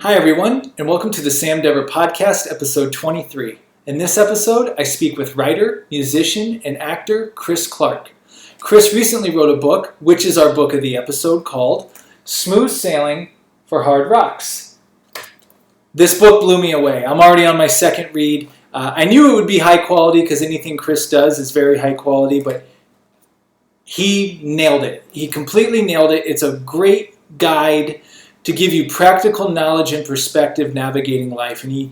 Hi, everyone, and welcome to the Sam Dever Podcast, episode 23. In this episode, I speak with writer, musician, and actor Chris Clarke. Chris recently wrote a book, which is our book of the episode, called Smooth Sailing for Hard Rocks. This book blew me away. I'm already on my second read. I knew it would be high quality because anything Chris does is very high quality, but he nailed it. He completely nailed it. It's a great guide to give you practical knowledge and perspective navigating life. And he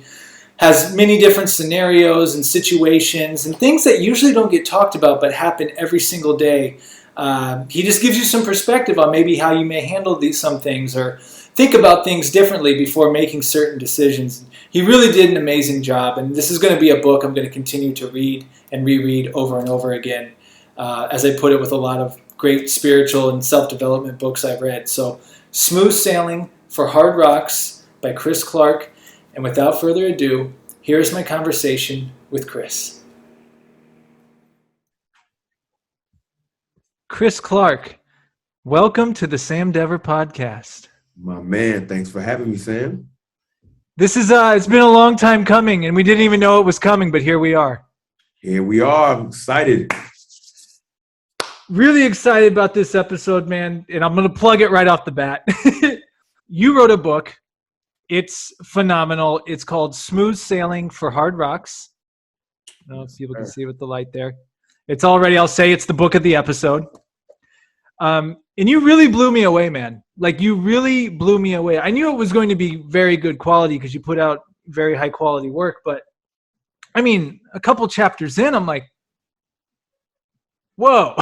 has many different scenarios and situations and things that usually don't get talked about but happen every single day. He just gives you some perspective on maybe how you may handle some things or think about things differently before making certain decisions. He really did an amazing job, and this is going to be a book I'm going to continue to read and reread over and over again, as I put it, with a lot of great spiritual and self-development books I've read. So, Smooth Sailing for Hard Rocks by Chris Clarke. And without further ado, here's my conversation with Chris. Chris Clarke, welcome to the Sam Dever Podcast. My man, thanks for having me, Sam. This is it's been a long time coming, and we didn't even know it was coming, but here we are. Here we are. I'm excited. Really excited about this episode, man, and I'm going to plug it right off the bat. You wrote a book. It's phenomenal. It's called Smooth Sailing for Hard Rocks. I don't know if people can see with the light there. It's already, I'll say it's the book of the episode. And you really blew me away, man. Like, you really blew me away. I knew it was going to be very good quality because you put out very high quality work. But, I mean, a couple chapters in, I'm like, whoa,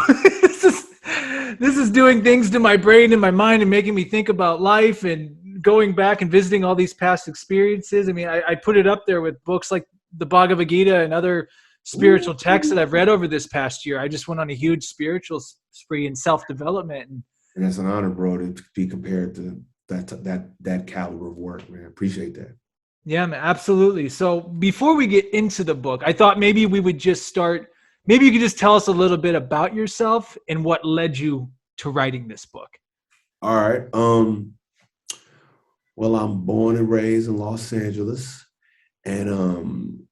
this is doing things to my brain and my mind and making me think about life and going back and visiting all these past experiences. I mean, I put it up there with books like the Bhagavad Gita and other spiritual texts that I've read over this past year. I just went on a huge spiritual spree in self-development. And that's an honor, bro, to be compared to that caliber of work, man. Appreciate that. Yeah, man, absolutely. So before we get into the book, I thought maybe we would just start. Maybe you could just tell us a little bit about yourself and what led you to writing this book. All right. Well, I'm born and raised in Los Angeles, and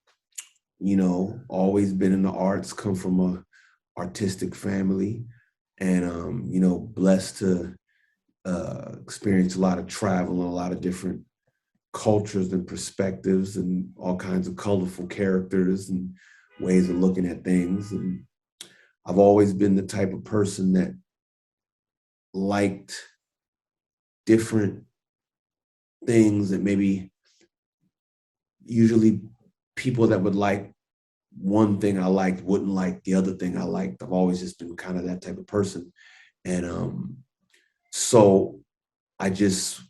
always been in the arts. Come from a artistic family, and blessed to experience a lot of travel and a lot of different cultures and perspectives and all kinds of colorful characters and ways of looking at things. And I've always been the type of person that liked different things that maybe usually people that would like one thing I liked wouldn't like the other thing I liked. I've always just been kind of that type of person. And so I just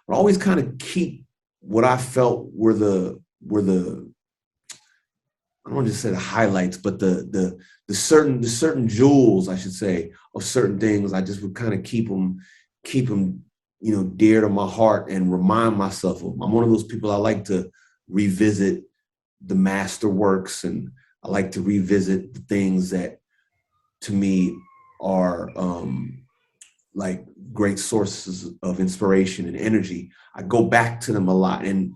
would always kind of keep what I felt were the I don't want to just say the highlights, but the certain jewels, I should say, of certain things. I just would kind of keep them, dear to my heart and remind myself of them. I'm one of those people. I like to revisit the masterworks, and I like to revisit the things that, to me, are like great sources of inspiration and energy. I go back to them a lot, and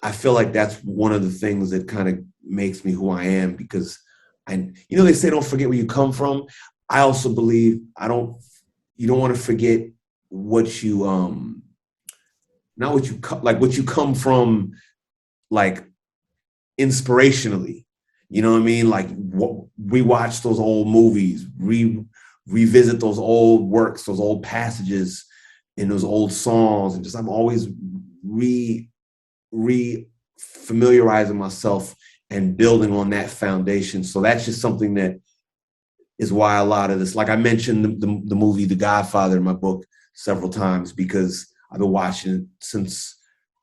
I feel like that's one of the things that kind of makes me who I am, because they say don't forget where you come from. I also believe you don't want to forget what you what you come from, like inspirationally, you know what I mean? Like rewatch those old movies, revisit those old works, those old passages in those old songs, and I'm always familiarizing myself and building on that foundation. So that's just something that is why a lot of this, like I mentioned the movie The Godfather in my book several times, because I've been watching it since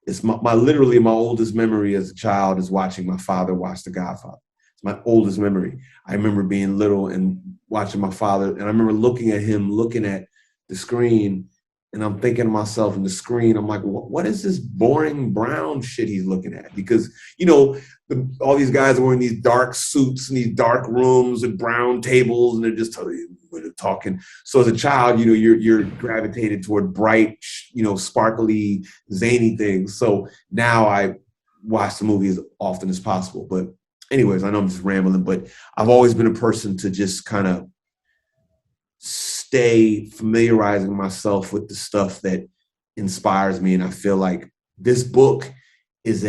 it's literally my oldest memory as a child is watching my father watch The Godfather. It's my oldest memory. I remember being little and watching my father, and I remember looking at him, looking at the screen and I'm thinking to myself in the screen, I'm like, what is this boring brown shit he's looking at? Because, all these guys are wearing these dark suits and these dark rooms and brown tables, and they're just talking. So as a child, you're gravitated toward bright, sparkly, zany things. So now I watch the movie as often as possible. But anyways, I know I'm just rambling, but I've always been a person to just kind of stay familiarizing myself with the stuff that inspires me. And I feel like this book is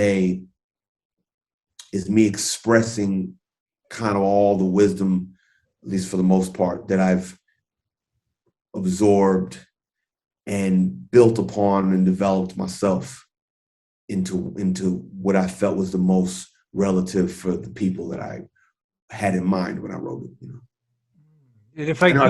me expressing kind of all the wisdom, at least for the most part, that I've absorbed and built upon and developed myself into what I felt was the most relative for the people that I had in mind when I wrote it. And if I could,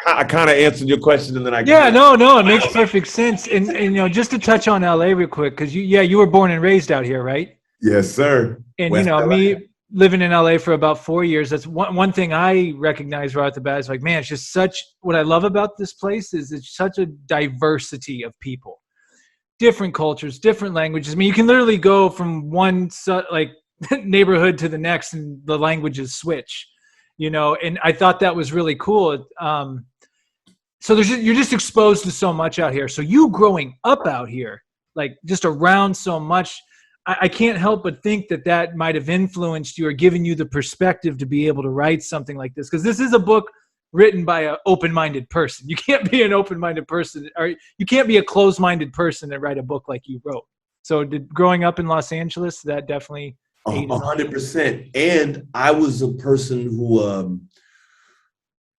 I kind of answered your question, and then no, it makes perfect sense. And just to touch on LA real quick, because you were born and raised out here, right? Yes, sir. And West LA. me living in LA for about 4 years, that's one thing I recognize right off the bat is like, man, it's just what I love about this place is it's such a diversity of people, different cultures, different languages. I mean, you can literally go from one neighborhood to the next and the languages switch, and I thought that was really cool. So you're just exposed to so much out here. So you growing up out here, like just around so much, I can't help but think that might have influenced you or given you the perspective to be able to write something like this. Because this is a book written by an open-minded person. You can't be an open-minded person, or you can't be a closed-minded person and write a book like you wrote. So growing up in Los Angeles, that definitely 100%. And I was a person who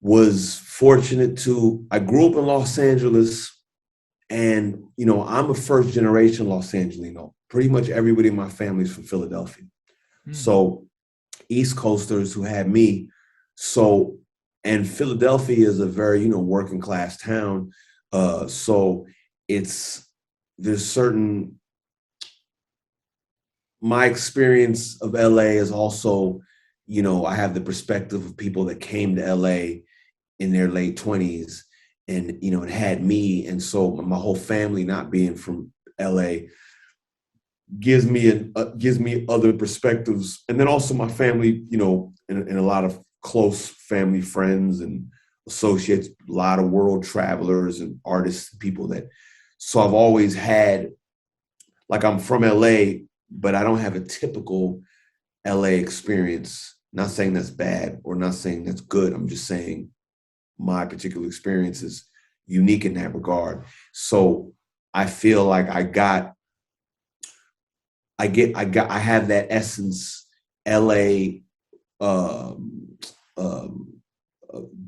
was fortunate I grew up in Los Angeles, and, I'm a first generation Los Angelino. Pretty much everybody in my family is from Philadelphia. So East Coasters who had me. So, and Philadelphia is a very, working class town. So my experience of LA is also, I have the perspective of people that came to LA in their late 20s and, it had me. And so my whole family not being from LA gives me other perspectives. And then also my family, and a lot of close family friends and associates, a lot of world travelers and artists, so I've always had, like, I'm from LA, but I don't have a typical LA experience. Not saying that's bad or not saying that's good. I'm just saying my particular experience is unique in that regard. So I feel like I have that essence, LA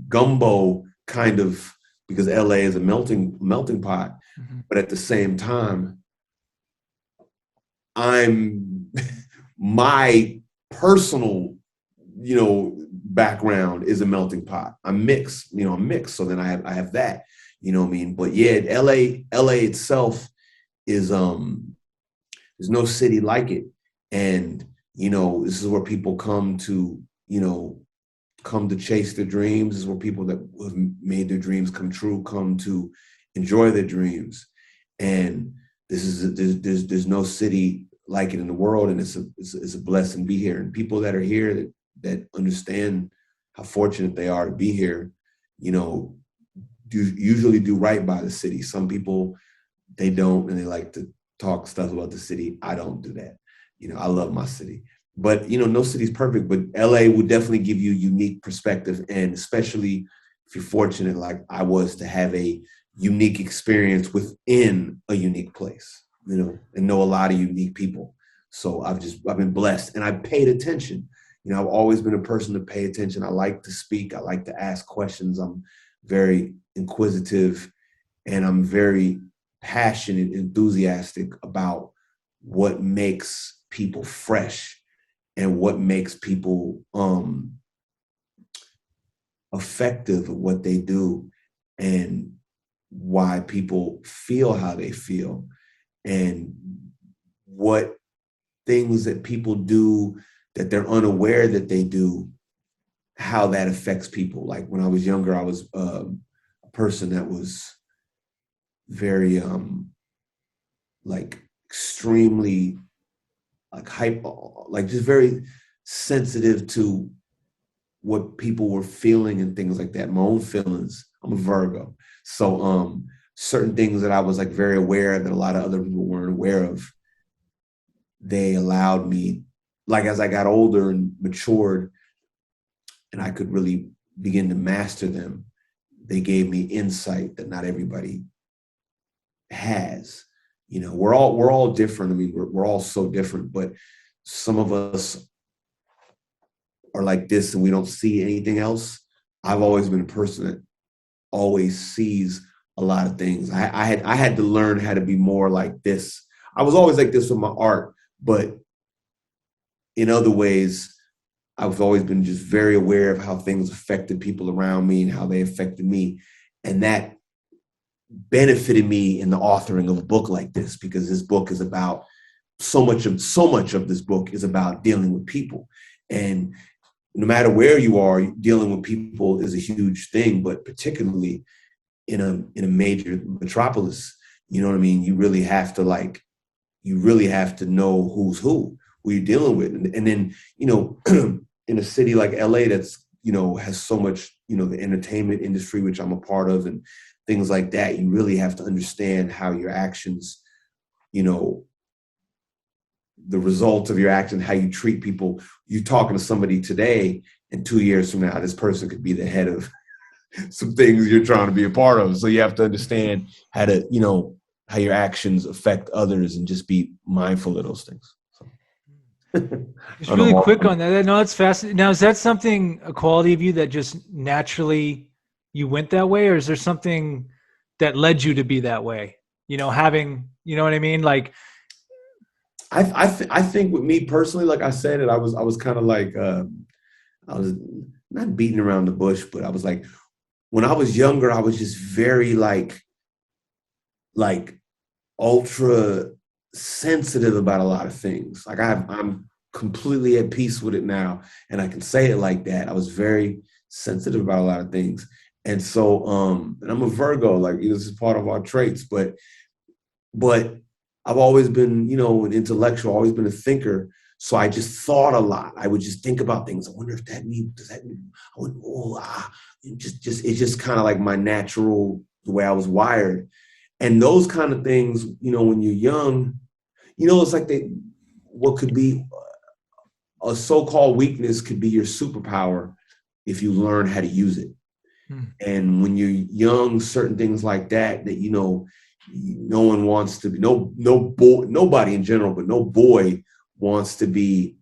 gumbo kind of, because LA is a melting pot. Mm-hmm. But at the same time, my personal, background is a melting pot. I'm mixed. So then I have that, what I mean? But yeah, LA itself is, there's no city like it. And, this is where people come to chase their dreams. This is where people that have made their dreams come true come to enjoy their dreams. And there's no city like it in the world. And it's a blessing to be here. And people that are here that understand how fortunate they are to be here, usually do right by the city. Some people, they don't, and they like to talk stuff about the city. I don't do that. I love my city. But, no city's perfect, but LA would definitely give you a unique perspective. And especially if you're fortunate, like I was, to have a unique experience within a unique place, and know a lot of unique people. So I've been blessed, and I paid attention. I've always been a person to pay attention. I like to speak. I like to ask questions. I'm very inquisitive, and I'm very passionate, enthusiastic about what makes people fresh and what makes people effective at what they do, and why people feel how they feel, and what things that people do that they're unaware that they do, how that affects people. Like when I was younger, I was a person that was very like extremely like like just very sensitive to what people were feeling and things like that. My own feelings. I'm a Virgo. So certain things that I was like very aware that a lot of other people weren't aware of, they allowed me, like as I got older and matured and I could really begin to master them, they gave me insight that not everybody has. You know, we're all different. I mean, we're all so different, but some of us are like this and we don't see anything else. I've always been a person that always sees a lot of things. I had to learn how to be more like this. I was always like this with my art, but in other ways, I've always been just very aware of how things affected people around me and how they affected me. And that benefited me in the authoring of a book like this, because this book is about so much of this book is about dealing with people. And no matter where you are, dealing with people is a huge thing, but particularly in a major metropolis, you know what I mean? You really have to know who you're dealing with. And then, you know, in a city like LA that's, you know, has so much, you know, the entertainment industry, which I'm a part of, and things like that, you really have to understand how your actions, you know, the results of your actions, how you treat people. You're talking to somebody today, and 2 years from now, this person could be the head of some things you're trying to be a part of. So you have to understand how to, you know, how your actions affect others and just be mindful of those things. So. Just really quick on that. No, it's fascinating. Now, is that something, a quality of you that just naturally you went that way, or is there something that led you to be that way? You know, having, you know what I mean? Like, I think with me personally, like I said it, I was kind of like, I was not beating around the bush, but I was like, when I was younger, I was just very like ultra sensitive about a lot of things. Like I'm completely at peace with it now, and I can say it like that. I was very sensitive about a lot of things, and so and I'm a Virgo. Like, this is part of our traits, but I've always been, you know, an intellectual, always been a thinker. So I just thought a lot. I would just think about things. I wonder if that means, does that mean, I would, it's just kind of like my natural, the way I was wired. And those kind of things, you know, when you're young, you know, it's like what could be a so-called weakness could be your superpower if you learn how to use it. And when you're young, certain things like that, you know, no one wants to be, nobody in general, but no boy wants to be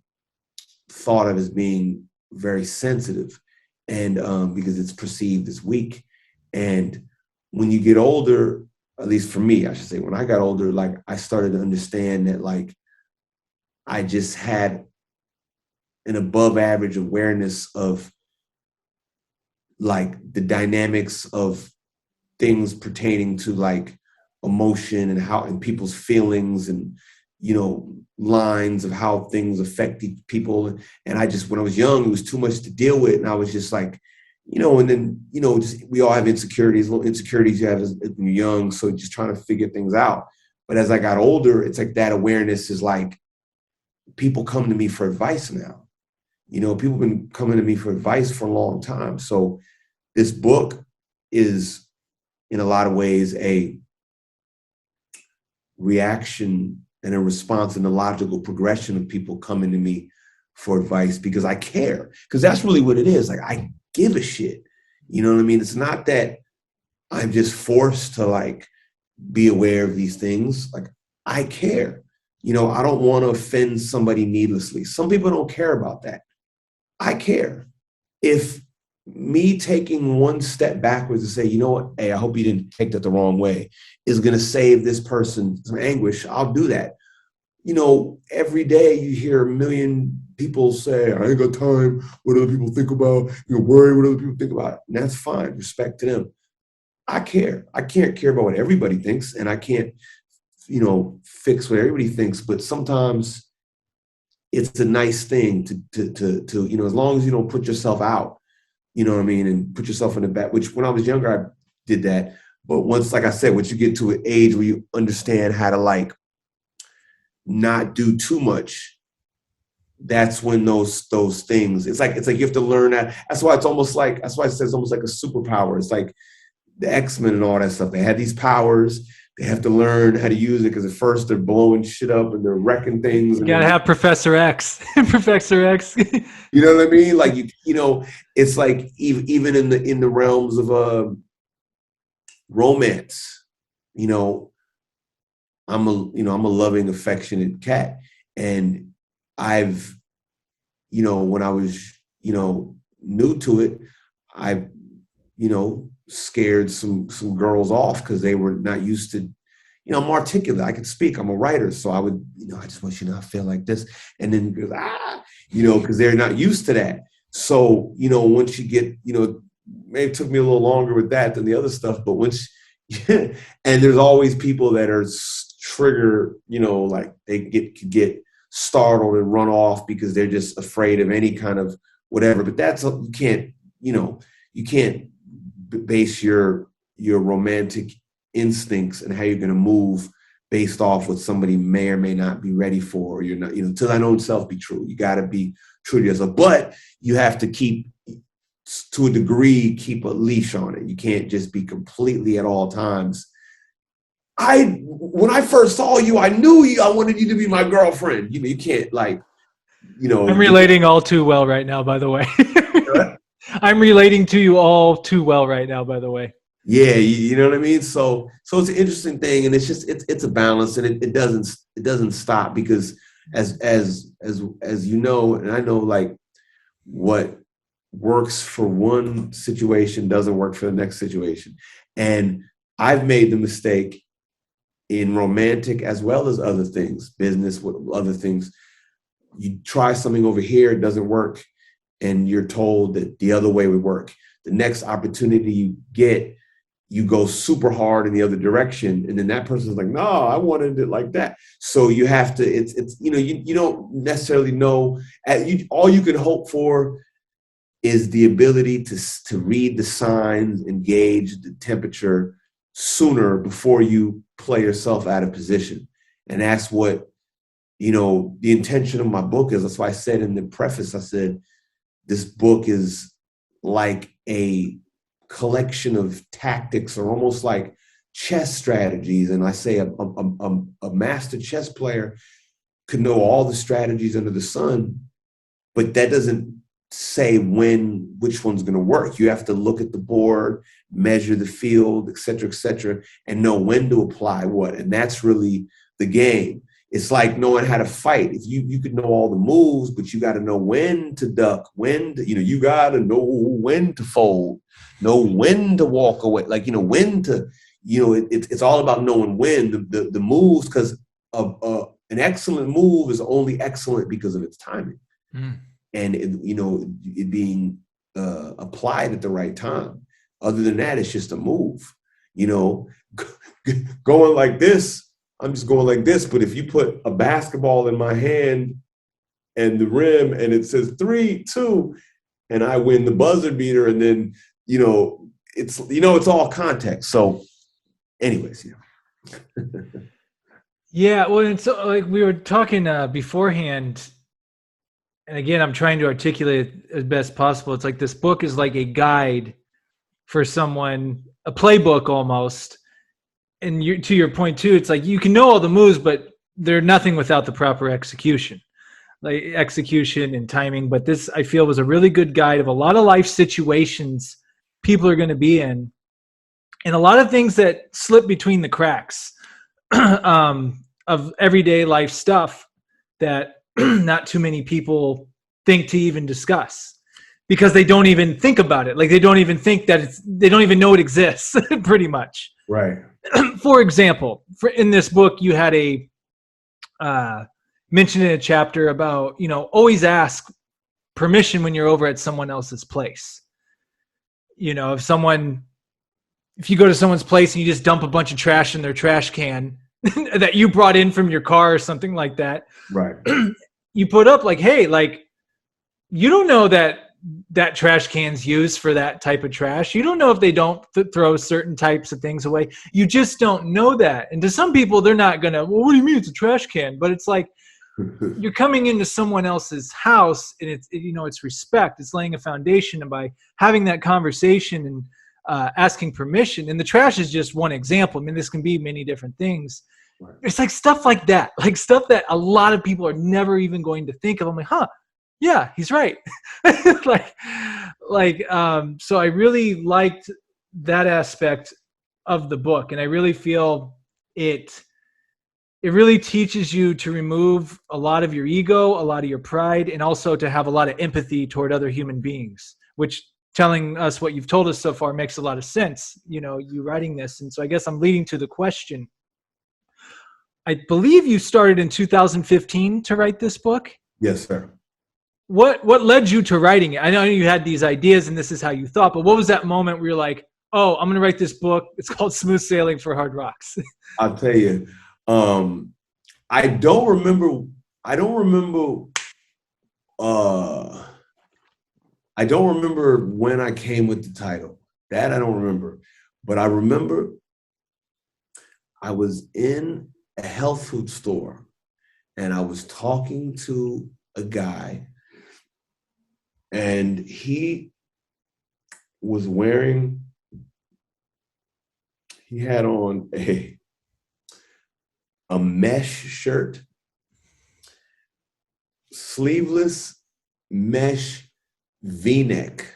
thought of as being very sensitive, and because it's perceived as weak. And when you get older, at least for me, I should say, when I got older, like I started to understand that like I just had an above average awareness of like the dynamics of things pertaining to like emotion and people's feelings, and, you know, lines of how things affect people. And I just, when I was young, it was too much to deal with. And I was just like, you know, and then, you know, just, we all have little insecurities you have when you're young. So just trying to figure things out. But as I got older, it's like that awareness is like, people come to me for advice now. You know, people have been coming to me for advice for a long time. So this book is in a lot of ways a reaction and a response and a logical progression of people coming to me for advice, because I care. Because that's really what it is. Like, I give a shit. You know what I mean? It's not that I'm just forced to like be aware of these things. Like, I care. You know, I don't want to offend somebody needlessly. Some people don't care about that. I care. If me taking one step backwards and say, you know what, hey, I hope you didn't take that the wrong way, is going to save this person some anguish, I'll do that. You know, every day you hear a million people say, I ain't got time what other people think about, you're worried what other people think about. And that's fine, respect to them. I care. I can't care about what everybody thinks, and I can't, you know, fix what everybody thinks, but sometimes it's a nice thing to, you know, as long as you don't put yourself out, you know what I mean, and put yourself in the back, which when I was younger, I did that. But once, like I said, once you get to an age where you understand how to like not do too much, that's when those things, it's like you have to learn that. That's why I said it's almost like a superpower. It's like the X-Men and all that stuff. They had these powers. They have to learn how to use it because at first they're blowing shit up and they're wrecking things. You gotta have Professor X. Professor X. You know what I mean? Like you know, it's like even in the realms of romance. You know, I'm a loving, affectionate cat, and I've, you know, when I was, you know, new to it, I, you know, scared some girls off because they were not used to, you know, I'm articulate. I can speak. I'm a writer. So I would, you know, I just want you to not feel like this. And then, you know, because they're not used to that. So, you know, once you get, you know, maybe it took me a little longer with that than the other stuff, but once, and there's always people that are trigger, you know, like they could get startled and run off because they're just afraid of any kind of whatever. But that's, you can't, you know, you can't base your romantic instincts and how you're going to move based off what somebody may or may not be ready for. Or you're not, you know, to thine own self be true. You got to be true to yourself, but you have to keep, to a degree, keep a leash on it. You can't just be completely at all times. When I first saw you, I knew I wanted you to be my girlfriend. You know, you can't like, you know. I'm relating all too well right now, by the way. I'm relating to you all too well right now, by the way. Yeah, you know what I mean? So it's an interesting thing, and it's just it's a balance, and it doesn't stop because as you know, and I know, like what works for one situation doesn't work for the next situation. And I've made the mistake in romantic as well as other things, business, with other things. You try something over here, it doesn't work, and you're told that the other way would work. The next opportunity you get, you go super hard in the other direction, and then that person's like, no, I wanted it like that. So you have to, it's you know, you don't necessarily know. All you can hope for is the ability to read the signs, engage the temperature sooner before you play yourself out of position. And that's what, you know, the intention of my book is. That's why I said in the preface, I said, this book is like a collection of tactics, or almost like chess strategies. And I say a master chess player could know all the strategies under the sun, but that doesn't say which one's going to work. You have to look at the board, measure the field, et cetera, and know when to apply what. And that's really the game. It's like knowing how to fight. If you could know all the moves, but you got to know when to duck, you got to know when to fold, know when to walk away, like, you know, when to, you know, it's all about knowing when the moves, because an excellent move is only excellent because of its timing. And it being applied at the right time. Other than that, it's just a move. You know, going like this, I'm just going like this. But if you put a basketball in my hand and the rim, and it says 3, 2, and I win the buzzer beater, and then it's all context. So, anyways, Yeah, well, and so like we were talking beforehand. And again, I'm trying to articulate it as best possible. It's like this book is like a guide for someone, a playbook almost. And to your point too, it's like you can know all the moves, but they're nothing without the proper execution, like execution and timing. But this, I feel, was a really good guide of a lot of life situations people are going to be in, and a lot of things that slip between the cracks of everyday life stuff that not too many people think to even discuss, because they don't even think about it. Like they don't even think that they don't even know it exists pretty much. Right. For example, in this book, you had a mention in a chapter about, you know, always ask permission when you're over at someone else's place. You know, if you go to someone's place and you just dump a bunch of trash in their trash can that you brought in from your car or something like that. Right. You put up like, hey, like, you don't know that that trash can's used for that type of trash. You don't know if they don't throw certain types of things away. You just don't know that. And to some people, they're not going to, well, what do you mean it's a trash can? But it's like, you're coming into someone else's house, and it's respect. It's laying a foundation, and by having that conversation and asking permission, and the trash is just one example. I mean, this can be many different things. Right. It's like stuff like that, like stuff that a lot of people are never even going to think of. I'm like, yeah, he's right. So I really liked that aspect of the book, and I really feel it really teaches you to remove a lot of your ego, a lot of your pride, and also to have a lot of empathy toward other human beings, which, telling us what you've told us so far, makes a lot of sense, you writing this. And so I guess I'm leading to the question. I believe you started in 2015 to write this book. Yes, sir. What led you to writing it? I know you had these ideas and this is how you thought, but what was that moment where you're like, oh, I'm going to write this book. It's called Smooth Sailing for Hard Rocks. I'll tell you. I don't remember when I came with the title. That I don't remember. But I remember I was in a health food store and I was talking to a guy, and he had on a mesh shirt, sleeveless mesh V-neck,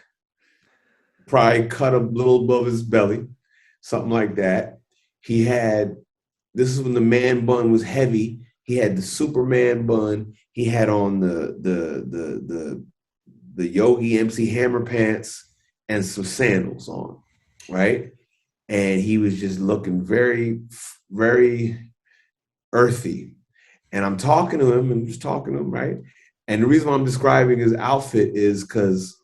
probably cut a little above his belly, something like that. This is when the Man Bun was heavy. He had the Superman bun. He had on the Yogi MC Hammer pants and some sandals on, right? And he was just looking very, very earthy. And I'm talking to him, right? And the reason why I'm describing his outfit is because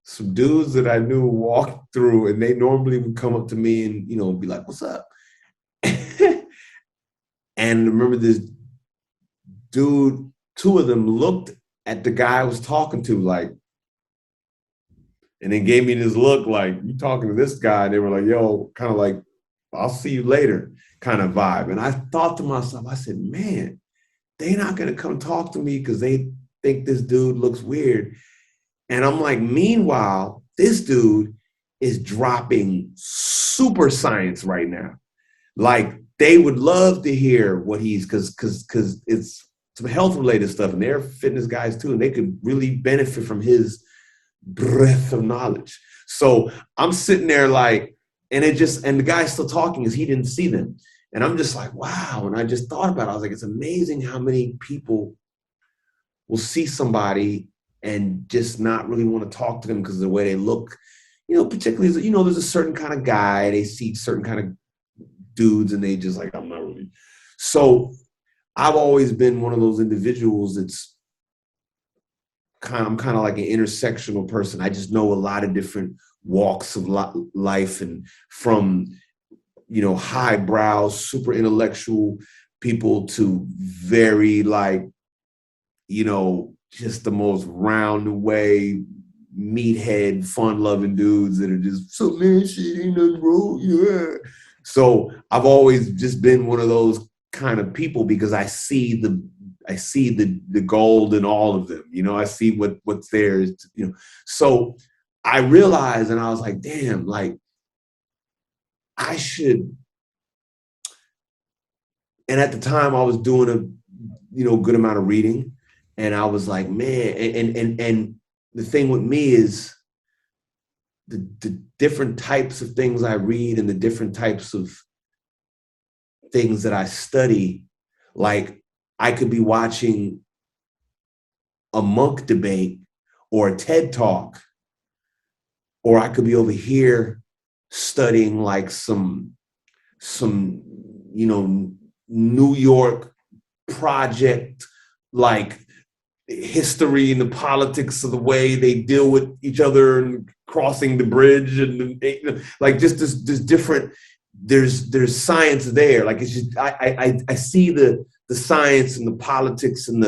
some dudes that I knew walked through, and they normally would come up to me and, be like, what's up? And I remember this dude, two of them looked at the guy I was talking to, like, and then gave me this look like, you talking to this guy? And they were like, yo, kind of like, I'll see you later kind of vibe. And I thought to myself, I said, man, they're not going to come talk to me because they think this dude looks weird. And I'm like, meanwhile, this dude is dropping super science right now. Like, they would love to hear what because it's some health related stuff, and they're fitness guys too, and they could really benefit from his breadth of knowledge. So I'm sitting there like, and the guy's still talking because he didn't see them. And I'm just like, wow. And I just thought about it. I was like, it's amazing how many people will see somebody and just not really want to talk to them because of the way they look, particularly, there's a certain kind of guy, they see certain kind of dudes and they just like, I'm not really. So I've always been one of those individuals I'm kind of like an intersectional person. I just know a lot of different walks of life, and from, highbrow, super intellectual people to very like, just the most round-the-way, meathead, fun-loving dudes that are just, so man, shit, ain't nothing wrong, yeah. So I've always just been one of those kind of people because I see the gold in all of them. I see what's there. So I realized, and I was like, damn, like I should. And at the time, I was doing a good amount of reading, and I was like, man, and the thing with me is the different types of things I read and the different types of things that I study. Like, I could be watching a monk debate or a TED talk, or I could be over here studying like some New York project, like history and the politics of the way they deal with each other and crossing the bridge, and like just this different. There's science there. Like, it's just I see the science and the politics and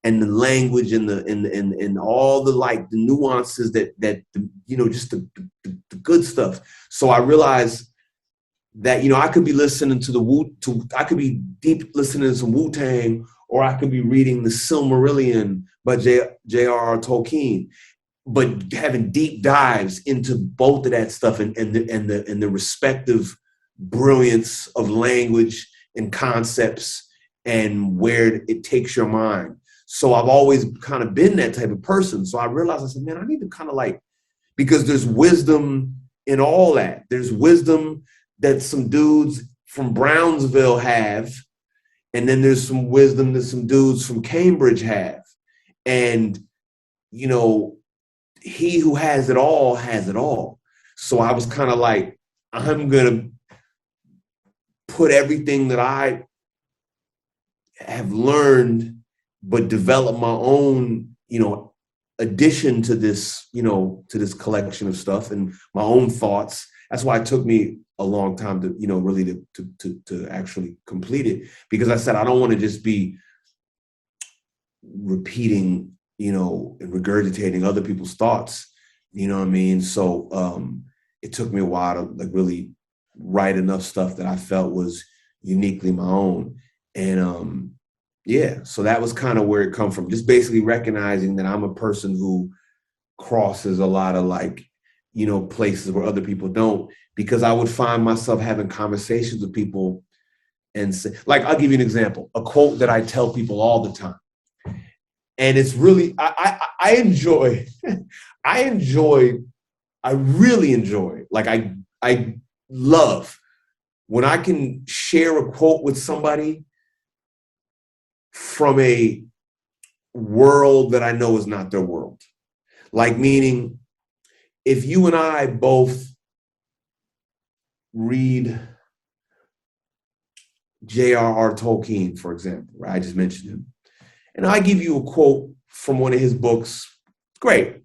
and the language and all the like the nuances that just the good stuff. So I realized that I could be listening to I could be deep listening to some Wu-Tang, or I could be reading the Silmarillion by J.R.R. Tolkien, but having deep dives into both of that stuff and the respective brilliance of language and concepts and where it takes your mind. So I've always kind of been that type of person. So I realized, I said, man, I need to kind of like, because there's wisdom in all that. There's wisdom that some dudes from Brownsville have, and then there's some wisdom that some dudes from Cambridge have. And, he who has it all has it all. So I was kind of like, I'm going to put everything that I have learned, but develop my own, addition to this, to this collection of stuff and my own thoughts. That's why it took me a long time to, really to actually complete it, because I said, I don't want to just be repeating, and regurgitating other people's thoughts, you know what I mean? So it took me a while to like really write enough stuff that I felt was uniquely my own. And so that was kind of where it come from. Just basically recognizing that I'm a person who crosses a lot of like, places where other people don't, because I would find myself having conversations with people and say, like, I'll give you an example, a quote that I tell people all the time. And it's really, I enjoy, I really enjoy, like I love when I can share a quote with somebody from a world that I know is not their world. Like, meaning, if you and I both read J.R.R. Tolkien, for example, right? I just mentioned him, and I give you a quote from one of his books, great.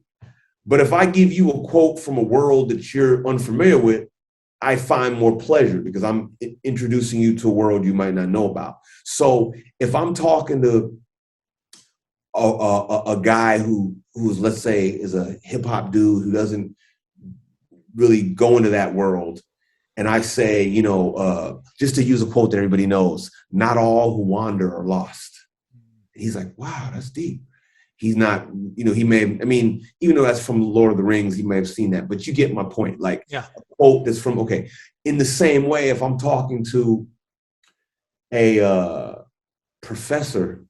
But if I give you a quote from a world that you're unfamiliar with, I find more pleasure because I'm introducing you to a world you might not know about. So if I'm talking to a guy who's, let's say, is a hip hop dude who doesn't really go into that world, and I say, just to use a quote that everybody knows, not all who wander are lost. And he's like, wow, that's deep. He's not, he may have, even though that's from Lord of the Rings, he may have seen that, but you get my point. Like, yeah. A quote that's from, okay. In the same way, if I'm talking to a professor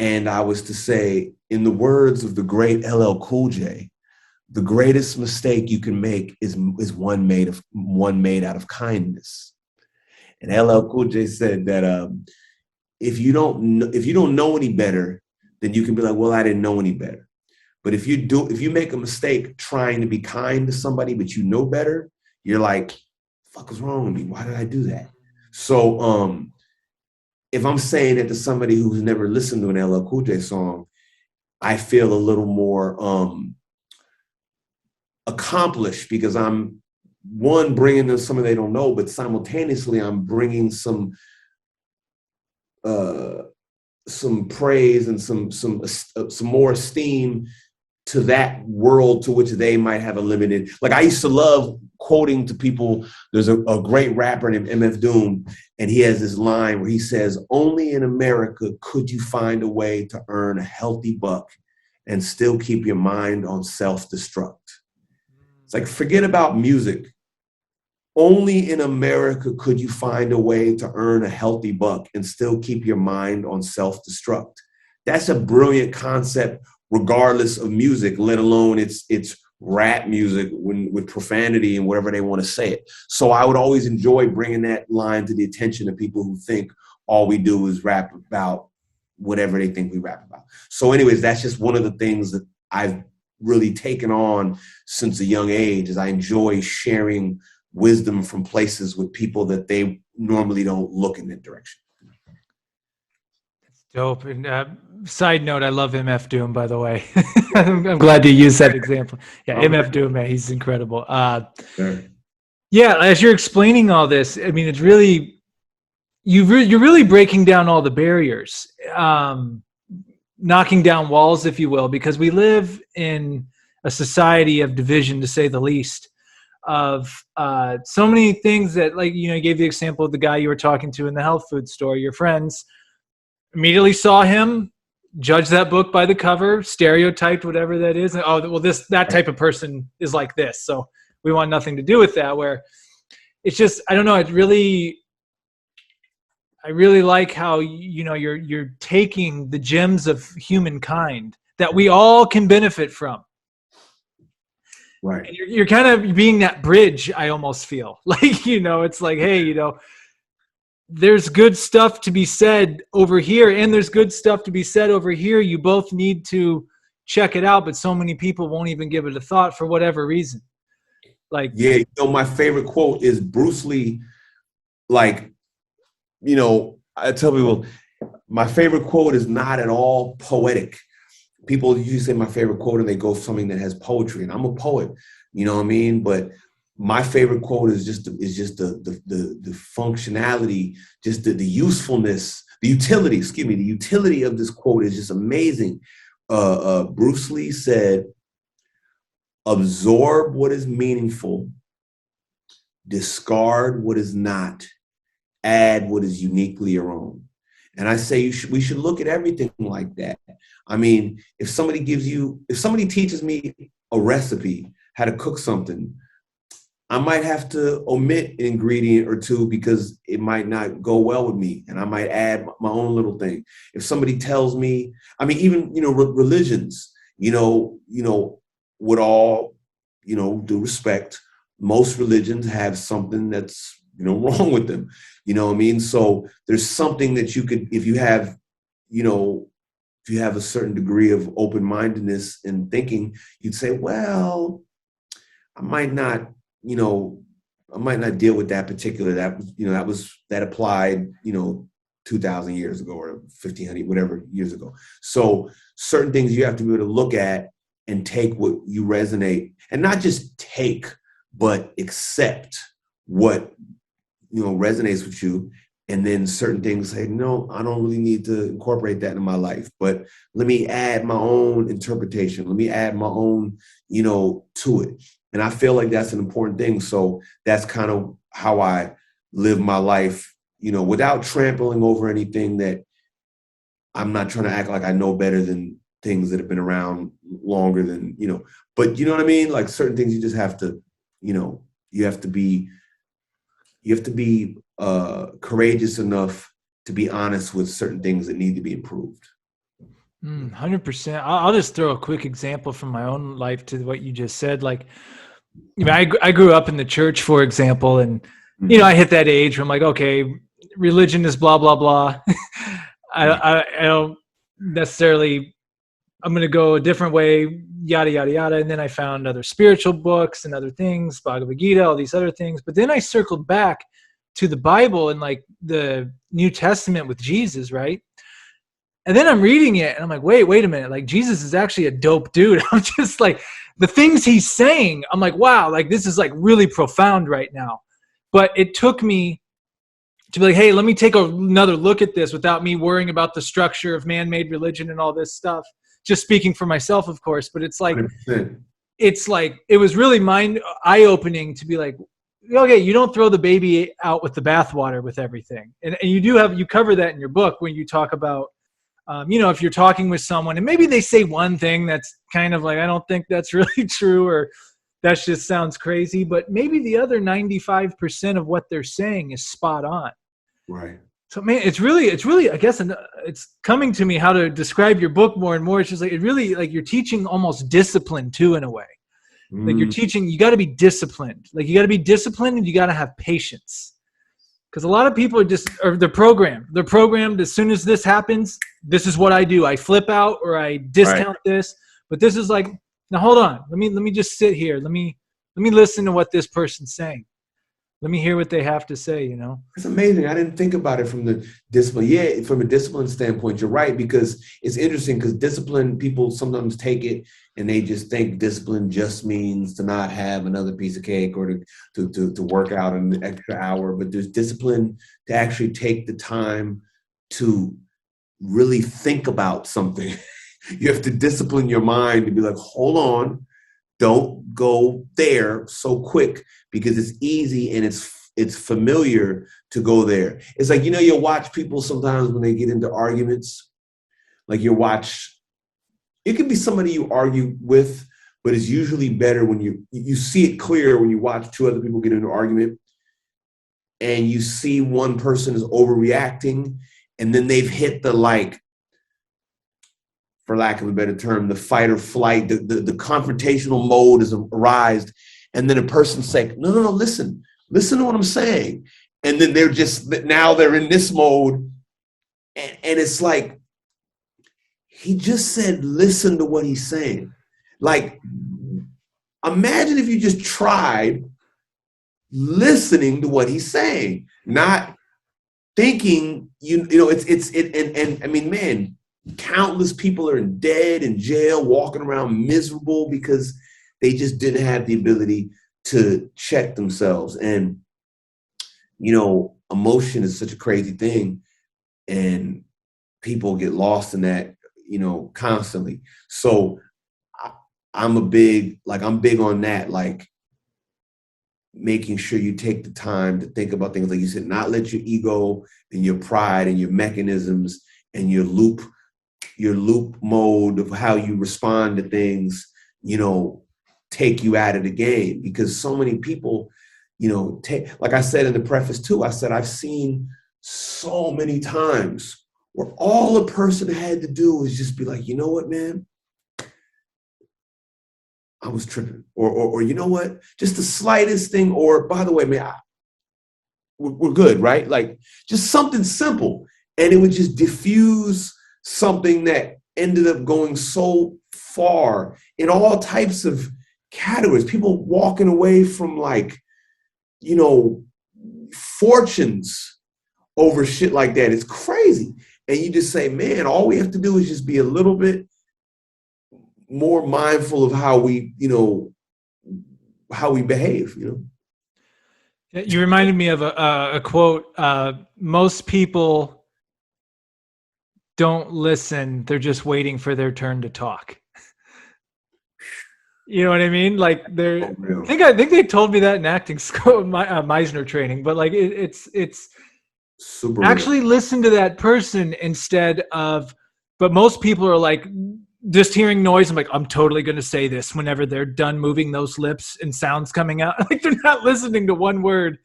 and I was to say, in the words of the great LL Cool J, the greatest mistake you can make is one made out of kindness. And LL Cool J said that if you don't know any better, then you can be like, well, I didn't know any better. But if you make a mistake trying to be kind to somebody, but you know better, you're like, fuck is wrong with me? Why did I do that? So if I'm saying it to somebody who's never listened to an LL Cool J song, I feel a little more accomplished because I'm, one, bringing them something they don't know, but simultaneously I'm bringing some praise and some more esteem to that world to which they might have a limited. Like, I used to love quoting to people. There's a great rapper named MF Doom, and he has this line where he says, only in America could you find a way to earn a healthy buck and still keep your mind on self-destruct. It's like, forget about music. Only in America could you find a way to earn a healthy buck and still keep your mind on self-destruct. That's a brilliant concept, regardless of music, let alone it's rap music with profanity and whatever they want to say it. So I would always enjoy bringing that line to the attention of people who think all we do is rap about whatever they think we rap about. So anyways, that's just one of the things that I've really taken on since a young age, is I enjoy sharing wisdom from places with people that they normally don't look in that direction. Dope. And side note, I love MF Doom, by the way. I'm glad you used that example. Yeah, MF Doom, man, he's incredible. Sure. Yeah, as you're explaining all this, it's really, you're really breaking down all the barriers. knocking down walls, if you will, because we live in a society of division, to say the least, of so many things that, like, you gave the example of the guy you were talking to in the health food store. Your friends immediately saw him, judged that book by the cover, stereotyped whatever that is. And, oh, well, that type of person is like this, so we want nothing to do with that. Where it's just, I don't know. I really like how you're taking the gems of humankind that we all can benefit from. Right. And you're kind of being that bridge. I almost feel like, it's like, hey, there's good stuff to be said over here, and there's good stuff to be said over here. You both need to check it out, but so many people won't even give it a thought for whatever reason. Like, yeah, my favorite quote is Bruce Lee. Like, I tell people my favorite quote is not at all poetic. People usually say my favorite quote and they go for something that has poetry, and I'm a poet, you know what I mean? But my favorite quote is just the functionality, just the usefulness, the utility of this quote is just amazing. Bruce Lee said, absorb what is meaningful, discard what is not, add what is uniquely your own. And I say we should look at everything like that. I mean, if somebody teaches me a recipe, how to cook something, I might have to omit an ingredient or two because it might not go well with me, and I might add my own little thing. If somebody tells me, I mean, even, religions, with all, due respect, most religions have something that's, wrong with them. You know what I mean? So there's something that you could, if you have a certain degree of open-mindedness and thinking, you'd say, well, I might not deal with that particular, that applied, 2,000 years ago or 1,500, whatever years ago. So certain things you have to be able to look at and take what you resonate, and not just take, but accept what, resonates with you. And then certain things say, no, I don't really need to incorporate that in my life, but let me add my own interpretation. Let me add my own, to it. And I feel like that's an important thing. So that's kind of how I live my life, without trampling over anything that I'm not trying to act like I know better than things that have been around longer than, but you know what I mean? Like certain things you just have to, you have to be courageous enough to be honest with certain things that need to be improved. 100%. I'll just throw a quick example from my own life to what you just said. Like, I grew up in the church, for example, and, I hit that age where I'm like, okay, religion is blah, blah, blah. I don't necessarily, I'm going to go a different way, yada, yada, yada. And then I found other spiritual books and other things, Bhagavad Gita, all these other things. But then I circled back to the Bible and like the New Testament with Jesus, right? And then I'm reading it and I'm like, wait a minute. Like, Jesus is actually a dope dude. I'm just like, the things he's saying, I'm like, wow, like this is like really profound right now. But it took me to be like, hey, let me take another look at this without me worrying about the structure of man-made religion and all this stuff. Just speaking for myself, of course, but it's like, 100%. It's like, it was really eye-opening to be like, okay, you don't throw the baby out with the bathwater with everything. And you cover that in your book when you talk about, if you're talking with someone and maybe they say one thing that's kind of like, I don't think that's really true, or that just sounds crazy, but maybe the other 95% of what they're saying is spot on. Right. So, man, it's really, I guess, it's coming to me how to describe your book more and more. It's just like, it really, like, you're teaching almost discipline too, in a way. Like, you're teaching, you got to be disciplined. Like, you got to be disciplined and you got to have patience. Because a lot of people they're programmed. They're programmed, as soon as this happens, this is what I do. I flip out or I discount this. But this is like, now hold on. Let me just sit here. Let me listen to what this person's saying. Let me hear what they have to say, It's amazing. I didn't think about it from the discipline. Yeah, from a discipline standpoint, you're right, because it's interesting because discipline, people sometimes take it and they just think discipline just means to not have another piece of cake or to work out an extra hour. But there's discipline to actually take the time to really think about something. You have to discipline your mind to be like, hold on, don't go there so quick, because it's easy and it's familiar to go there. It's like, you'll watch people sometimes when they get into arguments, like it could be somebody you argue with, but it's usually better when you see it clear when you watch two other people get into an argument and you see one person is overreacting, and then they've hit the, like, for lack of a better term, the fight or flight, the confrontational mode is arised. And then a person's like, no, listen to what I'm saying. And then now they're in this mode. And it's like, he just said, listen to what he's saying. Like, imagine if you just tried listening to what he's saying, not thinking, and I mean, man, countless people are dead in jail, walking around miserable because they just didn't have the ability to check themselves. And, emotion is such a crazy thing, and people get lost in that, constantly. So I'm big on that, like making sure you take the time to think about things, like you said, not let your ego and your pride and your mechanisms and your loop mode of how you respond to things, take you out of the game. Because so many people, like I said in the preface too, I said, I've seen so many times where all a person had to do was just be like, you know what, man, I was tripping, or you know what, just the slightest thing, or by the way, man, we're good, right? Like, just something simple, and it would just diffuse something that ended up going so far in all types of categories. People walking away from, like, fortunes over shit like that. It's crazy. And you just say, man, all we have to do is just be a little bit more mindful of how we behave. You reminded me of a quote. Most people don't listen; they're just waiting for their turn to talk. You know what I mean? Like, I think they told me that in acting school, my Meisner training. But like, it's super actually real. Listen to that person instead of. But most people are like, just hearing noise. I'm like, I'm totally going to say this whenever they're done moving those lips and sounds coming out. Like, they're not listening to one word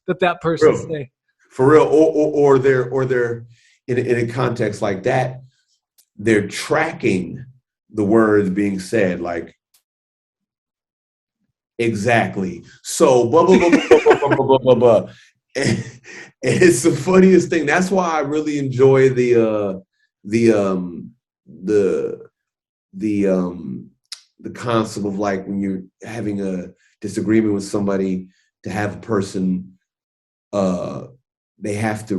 that person say. For real, or they're in a context like that, they're tracking the words being said, like, exactly. So blah blah blah blah blah blah blah blah blah. And it's the funniest thing. That's why I really enjoy the concept of, like, when you're having a disagreement with somebody, to have a person, they have to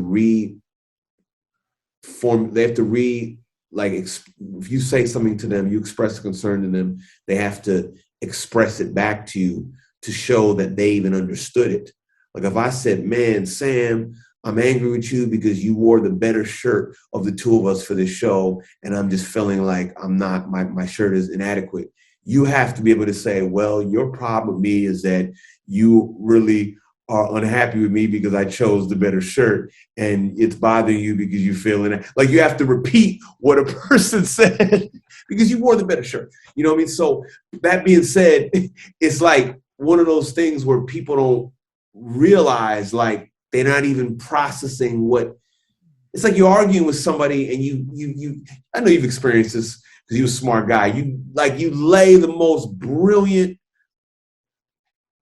like, if you say something to them, you express a concern to them, they have to express it back to you to show that they even understood it. Like, if I said, man, Sam, I'm angry with you because you wore the better shirt of the two of us for this show, and I'm just feeling like my shirt is inadequate. You have to be able to say, well, your problem with me is that you really are unhappy with me because I chose the better shirt, and it's bothering you because you feel it. Like, you have to repeat what a person said because you wore the better shirt. You know what I mean? So that being said, it's like one of those things where people don't realize, like, they're not even processing what it's like. You're arguing with somebody, and you I know you've experienced this because you're a smart guy. You lay the most brilliant,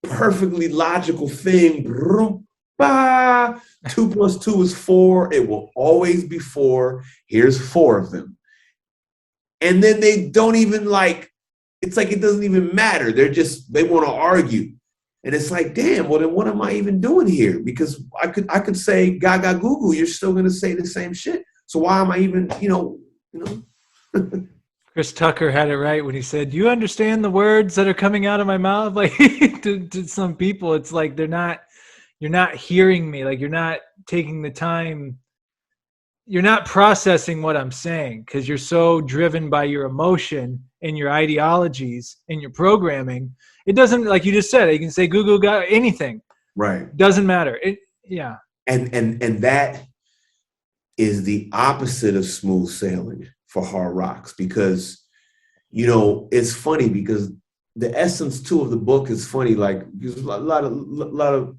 perfectly logical thing. 2 + 2 is 4. It will always be 4. Here's 4 of them. And then they don't even, like, it's like it doesn't even matter. They want to argue. And it's like, damn, well, then what am I even doing here? Because I could say gaga goo goo, you're still going to say the same shit. So why am I even, Chris Tucker had it right when he said, you understand the words that are coming out of my mouth? Like, to some people, it's like you're not hearing me. Like, you're not taking the time. you're not processing what I'm saying because you're so driven by your emotion and your ideologies and your programming. It doesn't, like you just said, you can say Google got anything. Right. Doesn't matter. Yeah. And that is the opposite of smooth sailing for hard rocks, because, you know, it's funny because the essence too of the book is funny. Like there's a lot of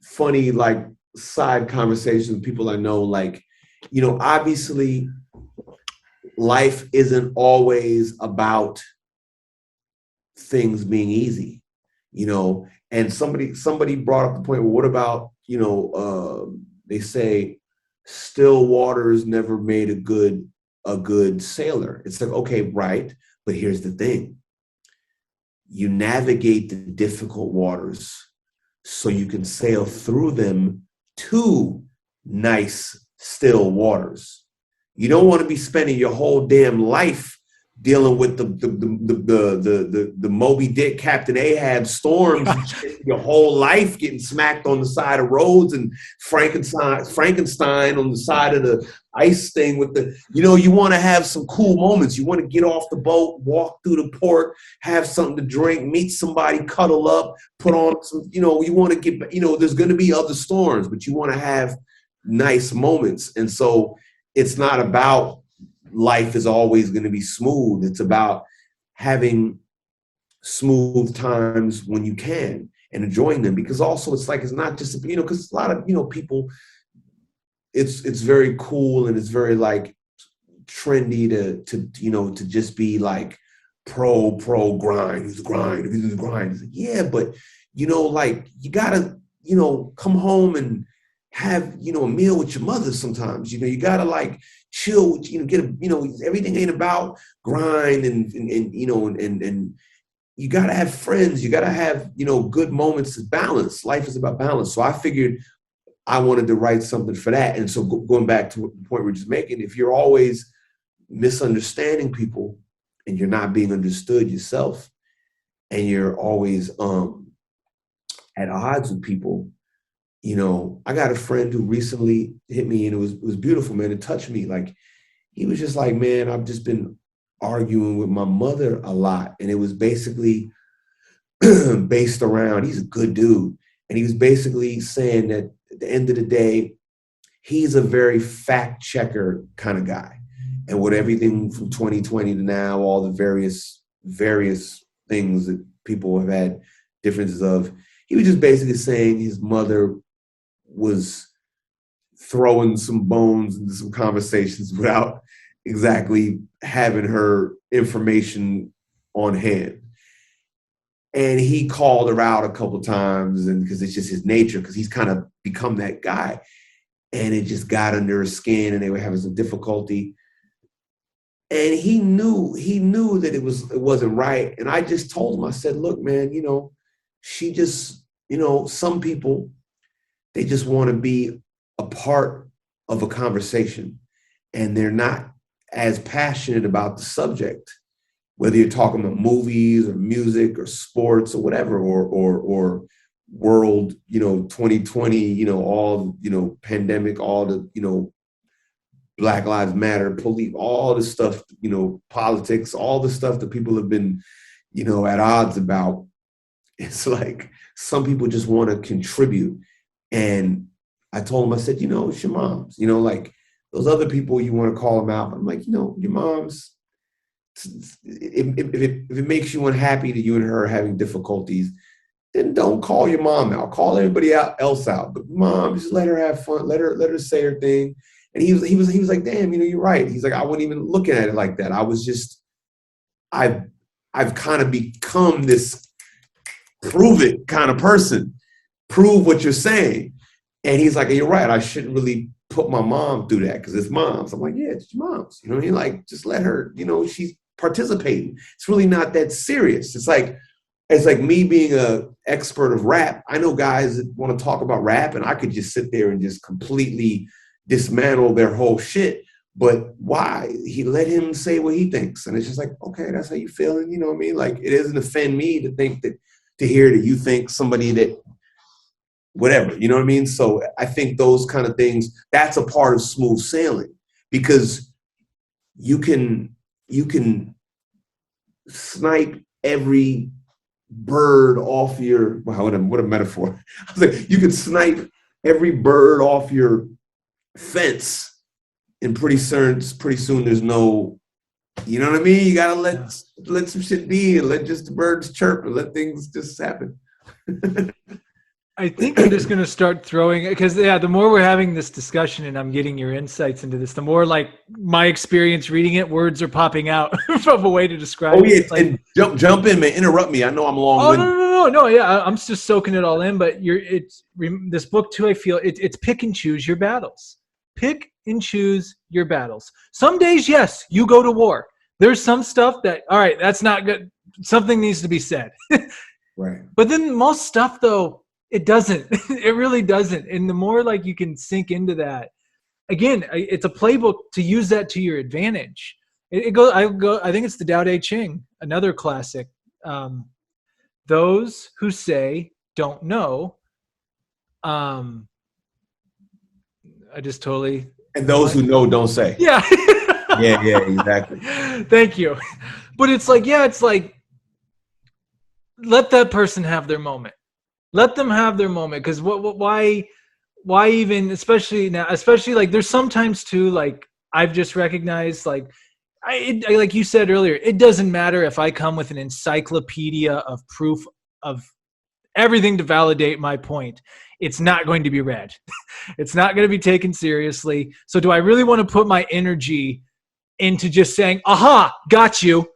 funny, like side conversations with people I know, like, you know, obviously life isn't always about things being easy, you know, and somebody brought up the point, well, what about, you know, they say still waters never made a good sailor. It's like, okay, right. But here's the thing. You navigate the difficult waters so you can sail through them to nice, still waters. You don't want to be spending your whole damn life dealing with the Moby Dick, Captain Ahab storms, and shit, your whole life getting smacked on the side of roads, and Frankenstein on the side of the ice thing with the, you know, you want to have some cool moments. You want to get off the boat, walk through the port, have something to drink, meet somebody, cuddle up, put on some, you know, you want to get, you know, there's going to be other storms, but you want to have nice moments. And so it's not about life is always going to be smooth. It's about having smooth times when you can and enjoying them, because also it's like, it's not just, you know, because a lot of, you know, people, it's very cool and it's very like trendy to you know, to just be like pro grind. It's grind. It's grind. It's like, yeah, but you know, like you gotta, you know, come home and have, you know, a meal with your mother sometimes. You know, you gotta like chill, you know, get a, you know, everything ain't about grind and you know, and you gotta have friends, you gotta have, you know, good moments of balance. Life is about balance. So I figured I wanted to write something for that. And so going back to the point we're just making, if you're always misunderstanding people and you're not being understood yourself, and you're always at odds with people, you know, I got a friend who recently hit me, and it was beautiful, man. It touched me. Like, he was just like, man, I've just been arguing with my mother a lot. And it was basically based around, he's a good dude. And he was basically saying that at the end of the day, he's a very fact checker kind of guy. And with everything from 2020 to now, all the various things that people have had differences of, he was just basically saying his mother was throwing some bones into some conversations without exactly having her information on hand. And he called her out a couple of times, and because it's just his nature, because he's kind of become that guy. And it just got under her skin, and they were having some difficulty. And he knew that it wasn't right. And I just told him, I said, look, man, you know, she just, you know, some people, they just want to be a part of a conversation, and they're not as passionate about the subject, whether you're talking about movies or music or sports or whatever, or world, you know, 2020, you know, all, you know, pandemic, all the, you know, Black Lives Matter, police, all the stuff, you know, politics, all the stuff that people have been, you know, at odds about. It's like some people just want to contribute. And I told him, I said, you know, it's your mom's, you know, like those other people, you want to call them out. I'm like, you know, your mom's, if it makes you unhappy that you and her are having difficulties, then don't call your mom out. Call everybody else out. But mom, just let her have fun. Let her say her thing. And he was like, damn, you know, you're right. He's like, I wasn't even looking at it like that. I was just, I've kind of become this prove it kind of person. Prove what you're saying. And he's like, you're right. I shouldn't really put my mom through that because it's mom's. I'm like, yeah, it's your mom's. You know what I mean? Like, just let her, you know, she's participating. It's really not that serious. It's like me being an expert of rap. I know guys that want to talk about rap, and I could just sit there and just completely dismantle their whole shit. But why? He let him say what he thinks. And it's just like, okay, that's how you feel. And you know what I mean? Like, it doesn't offend me to think that, to hear that you think somebody that, whatever, you know what I mean? So I think those kind of things, that's a part of smooth sailing. because you can snipe every bird off your, wow, what a metaphor. I was like, you can snipe every bird off your fence, and pretty soon there's no, you know what I mean? You gotta let some shit be, and let just the birds chirp, and let things just happen. I think I'm just going to start throwing, because the more we're having this discussion and I'm getting your insights into this, the more like my experience reading it, words are popping out from a way to describe it. Yeah, like, and jump in, man. Interrupt me. I know I'm long. Oh no. Yeah, I'm just soaking it all in. But this book too. I feel it's pick and choose your battles. Pick and choose your battles. Some days, yes, you go to war. There's some stuff that, all right, that's not good. Something needs to be said. Right. But then most stuff, though, it doesn't. It really doesn't. And the more like you can sink into that, again, it's a playbook to use that to your advantage. I think it's the Tao Te Ching, another classic. Those who say don't know. I just totally. And those who know don't say. Yeah. Yeah, exactly. Thank you. But it's like, let that person have their moment. Let them have their moment, because why even, especially now, especially like there's sometimes too, like I've just recognized, like I like you said earlier, it doesn't matter if I come with an encyclopedia of proof of everything to validate my point. It's not going to be read. It's not going to be taken seriously. So do I really want to put my energy into just saying, aha, got you.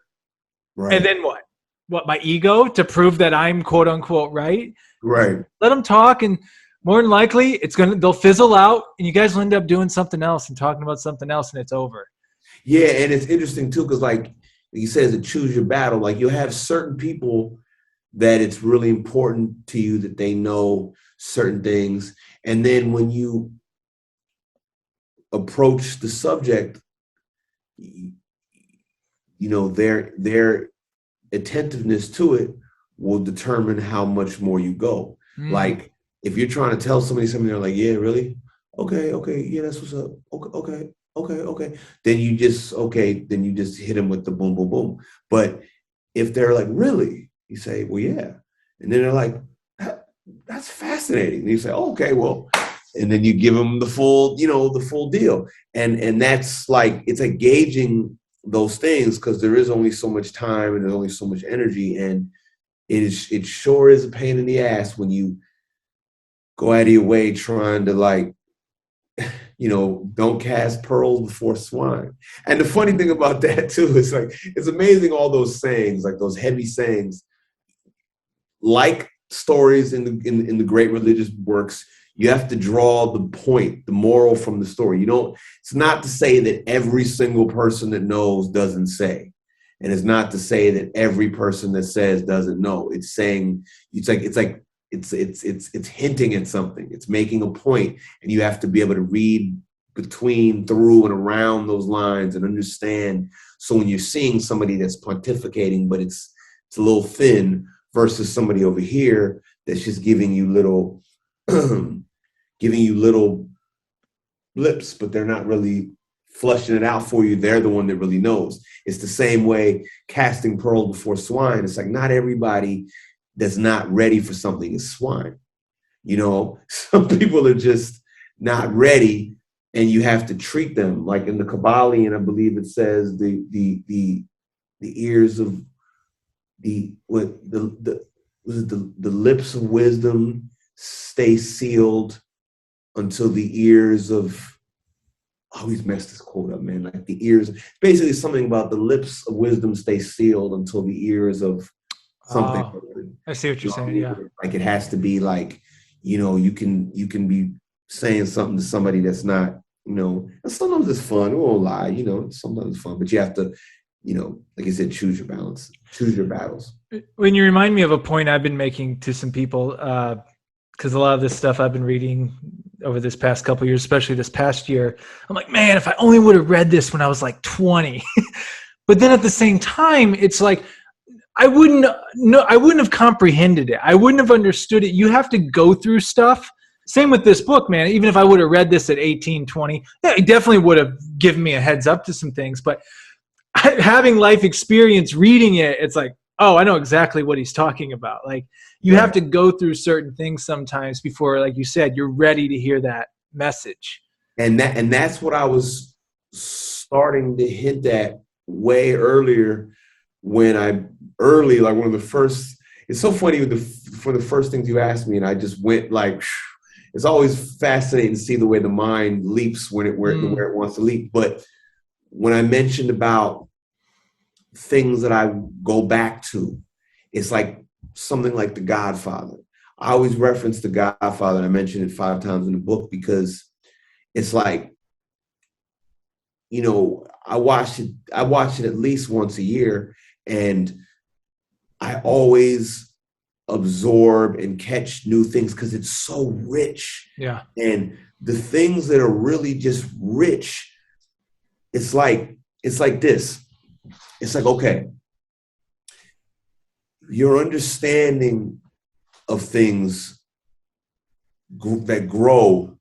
Right. And then what? What, my ego to prove that I'm quote unquote right? Right. Let them talk, and more than likely they'll fizzle out, and you guys will end up doing something else and talking about something else, and it's over. Yeah, and it's interesting too, because like he says, to choose your battle. Like you'll have certain people that it's really important to you that they know certain things, and then when you approach the subject, you know, their attentiveness to it will determine how much more you go. Like if you're trying to tell somebody something, they're like, yeah, really? Okay, yeah, that's what's up. Okay. Then you just hit them with the boom, boom, boom. But if they're like, really? You say, well, yeah. And then they're like, that's fascinating. And you say, oh, okay, well, and then you give them the full deal. And that's like, it's like gauging those things, because there is only so much time and there's only so much energy, and it sure is a pain in the ass when you go out of your way trying to, like, don't cast pearls before swine. And the funny thing about that too is, like, it's amazing, all those sayings, like those heavy sayings, like stories in the great religious works. You have to draw the point, the moral from the story. It's not to say that every single person that knows doesn't say. And it's not to say that every person that says doesn't know. It's saying, it's hinting at something. It's making a point, and you have to be able to read between, through, and around those lines and understand. So when you're seeing somebody that's pontificating, but it's a little thin, versus somebody over here that's just giving you little blips, but they're not really flushing it out for you. They're the one that really knows. It's the same way casting pearls before swine. It's like, not everybody that's not ready for something is swine. Some people are just not ready, and you have to treat them like in the Kabbalion. I believe it says the ears of the lips of wisdom stay sealed until the ears of, I always mess this quote up, man. Like the ears, basically something about the lips of wisdom stay sealed until the ears of something. Oh, I see what you're saying. Yeah. Like it has to be like, you can be saying something to somebody that's not, and sometimes it's fun. We won't lie, sometimes it's fun, but you have to, like I said, choose your balance, choose your battles. When you remind me of a point I've been making to some people, because a lot of this stuff I've been reading over this past couple of years, especially this past year, I'm like, man, if I only would have read this when I was like 20. But then at the same time, it's like, I wouldn't have comprehended it. I wouldn't have understood it. You have to go through stuff Same with this book, man. Even if I would have read this at 18, 20, yeah, it definitely would have given me a heads up to some things. But having life experience reading it, it's like, oh, I know exactly what he's talking about. Like, you have to go through certain things sometimes before, like you said, you're ready to hear that message. And that's what I was starting to hint at way earlier when like one of the first, it's so funny for the first things you asked me, and I just went like, it's always fascinating to see the way the mind leaps where it wants to leap. But when I mentioned about things that I go back to, it's like something like The Godfather. I always reference The Godfather, and I mention it 5 times in the book because it's like, you know, I watch it at least once a year, and I always absorb and catch new things because it's so rich. Yeah. And the things that are really just rich, it's like this. It's like, okay, your understanding of things that grow,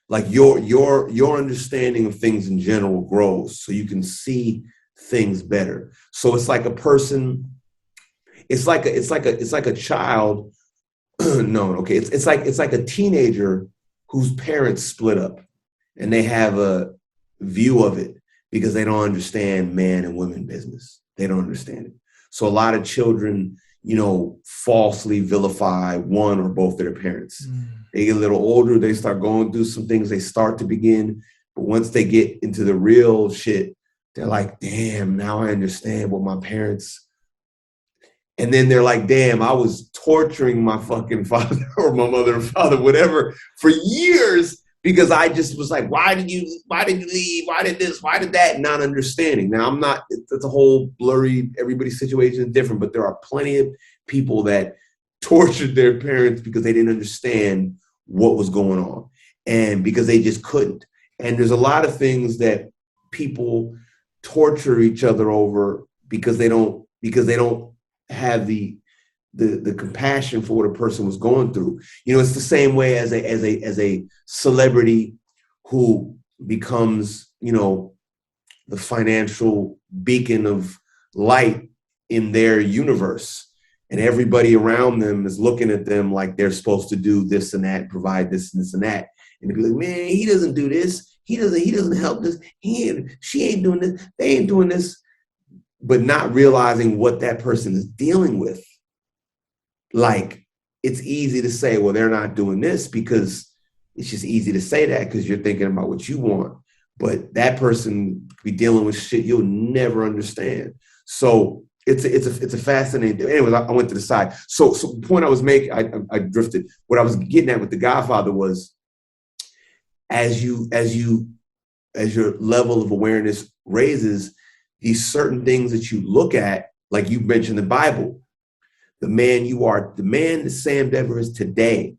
like your understanding of things in general grows, so you can see things better. So it's like a person, it's like a child. No, okay, it's like a teenager whose parents split up, and they have a view of it because they don't understand man and women business. They don't understand it. So a lot of children, you know, falsely vilify one or both of their parents. They get a little older, they start going through some things, they start to begin, but once they get into the real shit, they're like, damn, now I understand what my parents. And then they're like, damn, I was torturing my fucking father or my mother or father, whatever, for years because I just was like, why did you leave? Why did this? Why did that? Not understanding. Now, I'm not, it's a whole blurry, everybody's situation is different, but there are plenty of people that tortured their parents because they didn't understand what was going on and because they just couldn't. And there's a lot of things that people torture each other over because they don't have the compassion for what a person was going through. You know, it's the same way as a celebrity who becomes, you know, the financial beacon of light in their universe. And everybody around them is looking at them like they're supposed to do this and that, provide this and this and that. And they'd be like, man, he doesn't do this. He doesn't help this. She ain't doing this. They ain't doing this. But not realizing what that person is dealing with. Like, it's easy to say, well, they're not doing this because it's just easy to say that because you're thinking about what you want. But that person could be dealing with shit you'll never understand. So it's a fascinating. Anyways, I went to the side. So the point I was making, I drifted. What I was getting at with The Godfather was, as your level of awareness raises, these certain things that you look at, like you mentioned the Bible, the man that Sam Dever is today,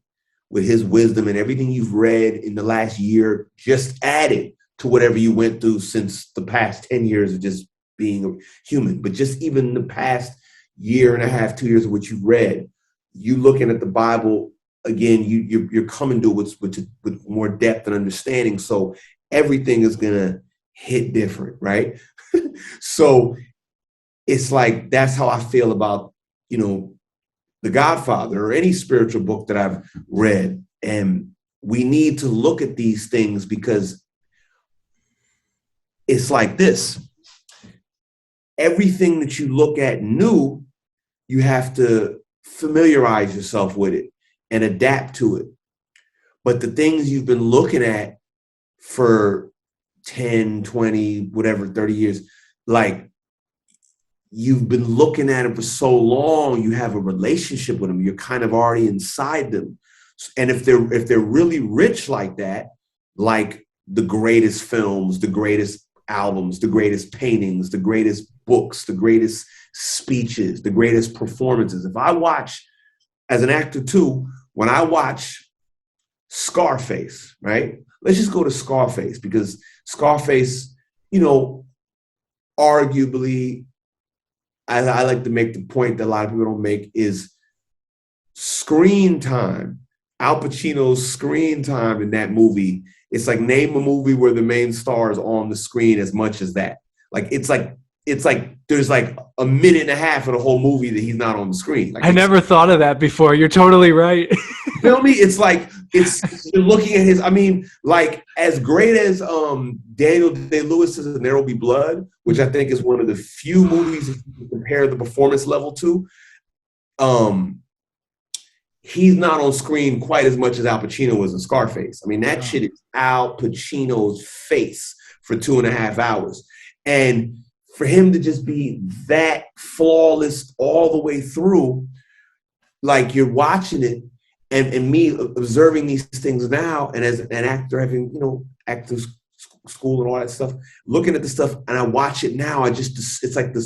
with his wisdom and everything you've read in the last year, just added to whatever you went through since the past 10 years of just being a human. But just even the past year and a half, 2 years of what you've read, you looking at the Bible again, you're coming to it with more depth and understanding. So everything is gonna hit different, right? So it's like, that's how I feel about, you know, The Godfather or any spiritual book that I've read. And we need to look at these things because it's like this. Everything that you look at new, you have to familiarize yourself with it and adapt to it. But the things you've been looking at for 10, 20, whatever, 30 years, like, you've been looking at it for so long, you have a relationship with them. You're kind of already inside them. And if they're really rich like that, like the greatest films, the greatest albums, the greatest paintings, the greatest books, the greatest speeches, the greatest performances. If I watch, as an actor too, when I watch Scarface, right? Let's just go to Scarface, because Scarface, you know, arguably, I like to make the point that a lot of people don't make, is screen time Al Pacino's screen time in that movie, it's like name a movie where the main star is on the screen as much as that. Like there's like a minute and a half of the whole movie that he's not on the screen. Like I never thought of that before. You're totally right. you feel me? It's like you're looking at his. I mean, like as great as Daniel Day-Lewis's "There Will Be Blood," which I think is one of the few movies you can compare the performance level to. He's not on screen quite as much as Al Pacino was in Scarface. I mean, that shit is Al Pacino's face for 2.5 hours. And for him to just be that flawless all the way through, like you're watching it and me observing these things now, and as an actor having, acting school and all that stuff, looking at the stuff, and I watch it now, it's like the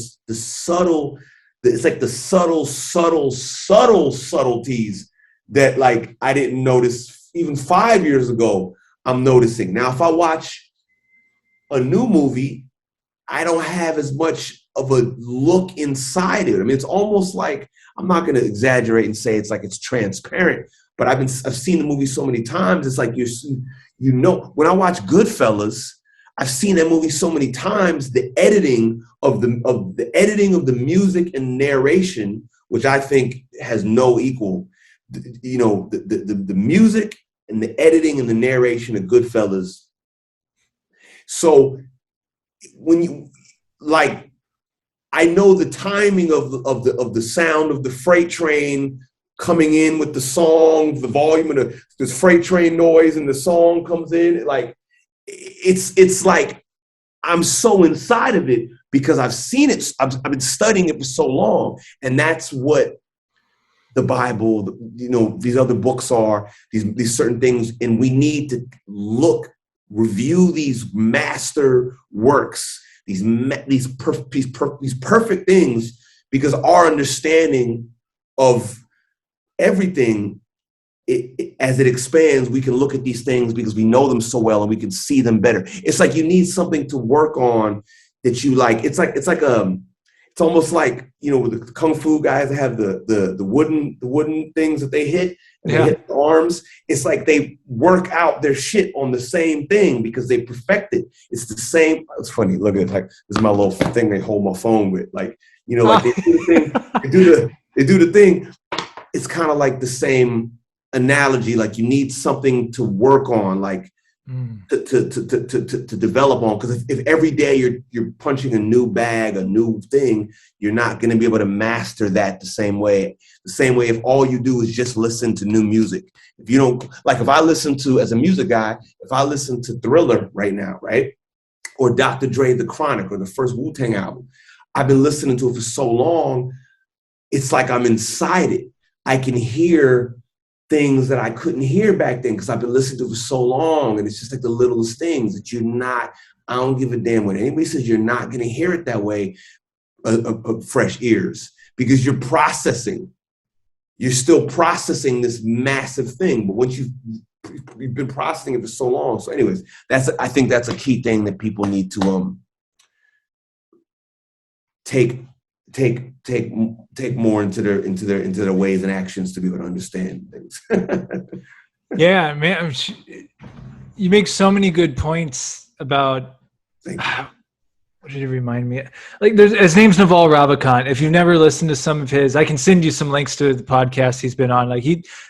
subtleties that like I didn't notice even 5 years ago. I'm noticing now. If I watch a new movie, I don't have as much of a look inside it. I mean, it's almost like, I'm not going to exaggerate and say it's like it's transparent, but I've seen the movie so many times. It's like when I watch Goodfellas, I've seen that movie so many times. The editing of the music and narration, which I think has no equal. The music and the editing and the narration of Goodfellas. So when you like, I know the timing of the sound of the freight train coming in with the song, the volume of this freight train noise, and the song comes in. Like it's like I'm so inside of it because I've seen it. I've been studying it for so long, and that's what the Bible, these other books are, these certain things, and we need to review these master works, these perfect things, because our understanding of everything, as it expands, we can look at these things because we know them so well and we can see them better. It's like you need something to work on that you like. It's almost like, with the kung fu guys that have the wooden things that they hit, and they hit the arms. It's like they work out their shit on the same thing because they perfect it. It's the same. It's funny. Look at it. Like, this is my little thing they hold my phone with. Like, like they do the thing. They do the thing. It's kind of like the same analogy. Like you need something to work on, like to develop on. Because if every day you're punching a new bag, a new thing, you're not going to be able to master that the same way. The same way if all you do is just listen to new music. If you don't, like if I listen to, as a music guy, if I listen to Thriller right now, right? Or Dr. Dre, The Chronic, or the first Wu-Tang album, I've been listening to it for so long, it's like I'm inside it. I can hear things that I couldn't hear back then because I've been listening to it for so long, and it's just like the littlest things that I don't give a damn when anybody says you're not going to hear it that way, fresh ears, because you're still processing this massive thing. But once you've been processing it for so long. So anyways, I think that's a key thing that people need to take more into their ways and actions to be able to understand things. Yeah, man, you make so many good points about. What did it remind me? Like, his name's Naval Ravikant. If you've never listened to some of his, I can send you some links to the podcast he's been on. Like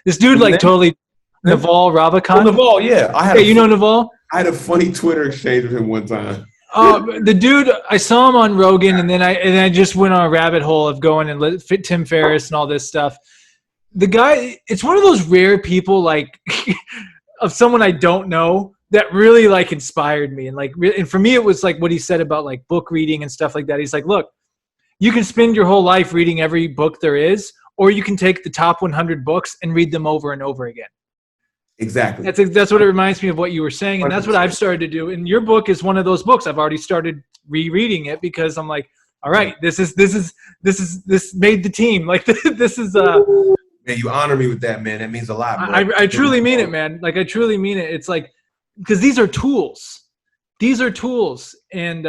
this dude, like totally. Naval Ravikant. Oh, Naval, yeah. Naval? I had a funny Twitter exchange with him one time. The dude, I saw him on Rogan, and then I just went on a rabbit hole of going and Tim Ferriss and all this stuff. The guy, it's one of those rare people, like of someone I don't know, that really like inspired me. And for me, it was like what he said about like book reading and stuff like that. He's like, look, you can spend your whole life reading every book there is, or you can take the top 100 books and read them over and over again. Exactly. That's what it reminds me of what you were saying, and that's what I've started to do. And your book is one of those books. I've already started rereading it because I'm like, all right, this made the team. Like this is Man, you honor me with that, man. That means a lot, bro. I truly mean it, man. Like I truly mean it. It's like, because these are tools. These are tools, and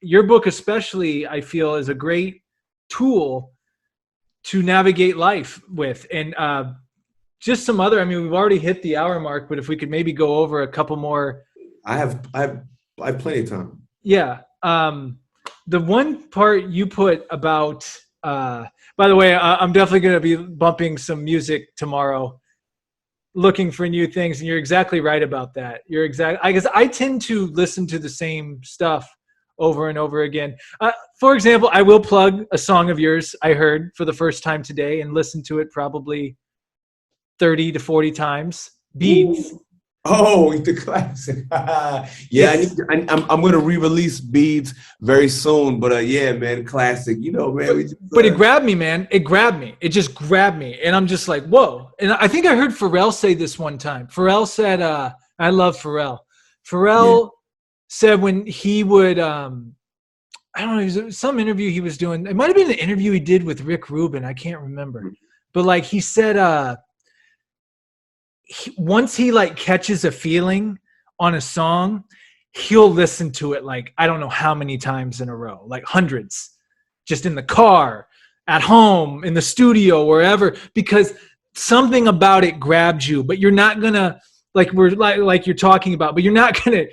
your book especially, I feel, is a great tool to navigate life with. And just some other, I mean, we've already hit the hour mark, but if we could maybe go over a couple more. I have plenty of time. Yeah. The one part you put about, by the way, I'm definitely going to be bumping some music tomorrow, looking for new things. And you're exactly right about that. I guess I tend to listen to the same stuff over and over again. For example, I will plug a song of yours I heard for the first time today and listened to it probably 30 to 40 times. Beads. Ooh. Oh, the classic. Yeah, I'm going to re-release Beads very soon. But yeah, man, classic. You know, man. But it grabbed me, man. It grabbed me. It just grabbed me. And I'm just like, whoa. And I think I heard Pharrell say this one time. Pharrell said, I love Pharrell. Pharrell said when he would, I don't know, it was some interview he was doing. It might have been an interview he did with Rick Rubin. I can't remember. But like he said, once he like catches a feeling on a song, he'll listen to it like I don't know how many times in a row, like hundreds, just in the car, at home, in the studio, wherever, because something about it grabs you. But you're not gonna like you're talking about, but you're not gonna,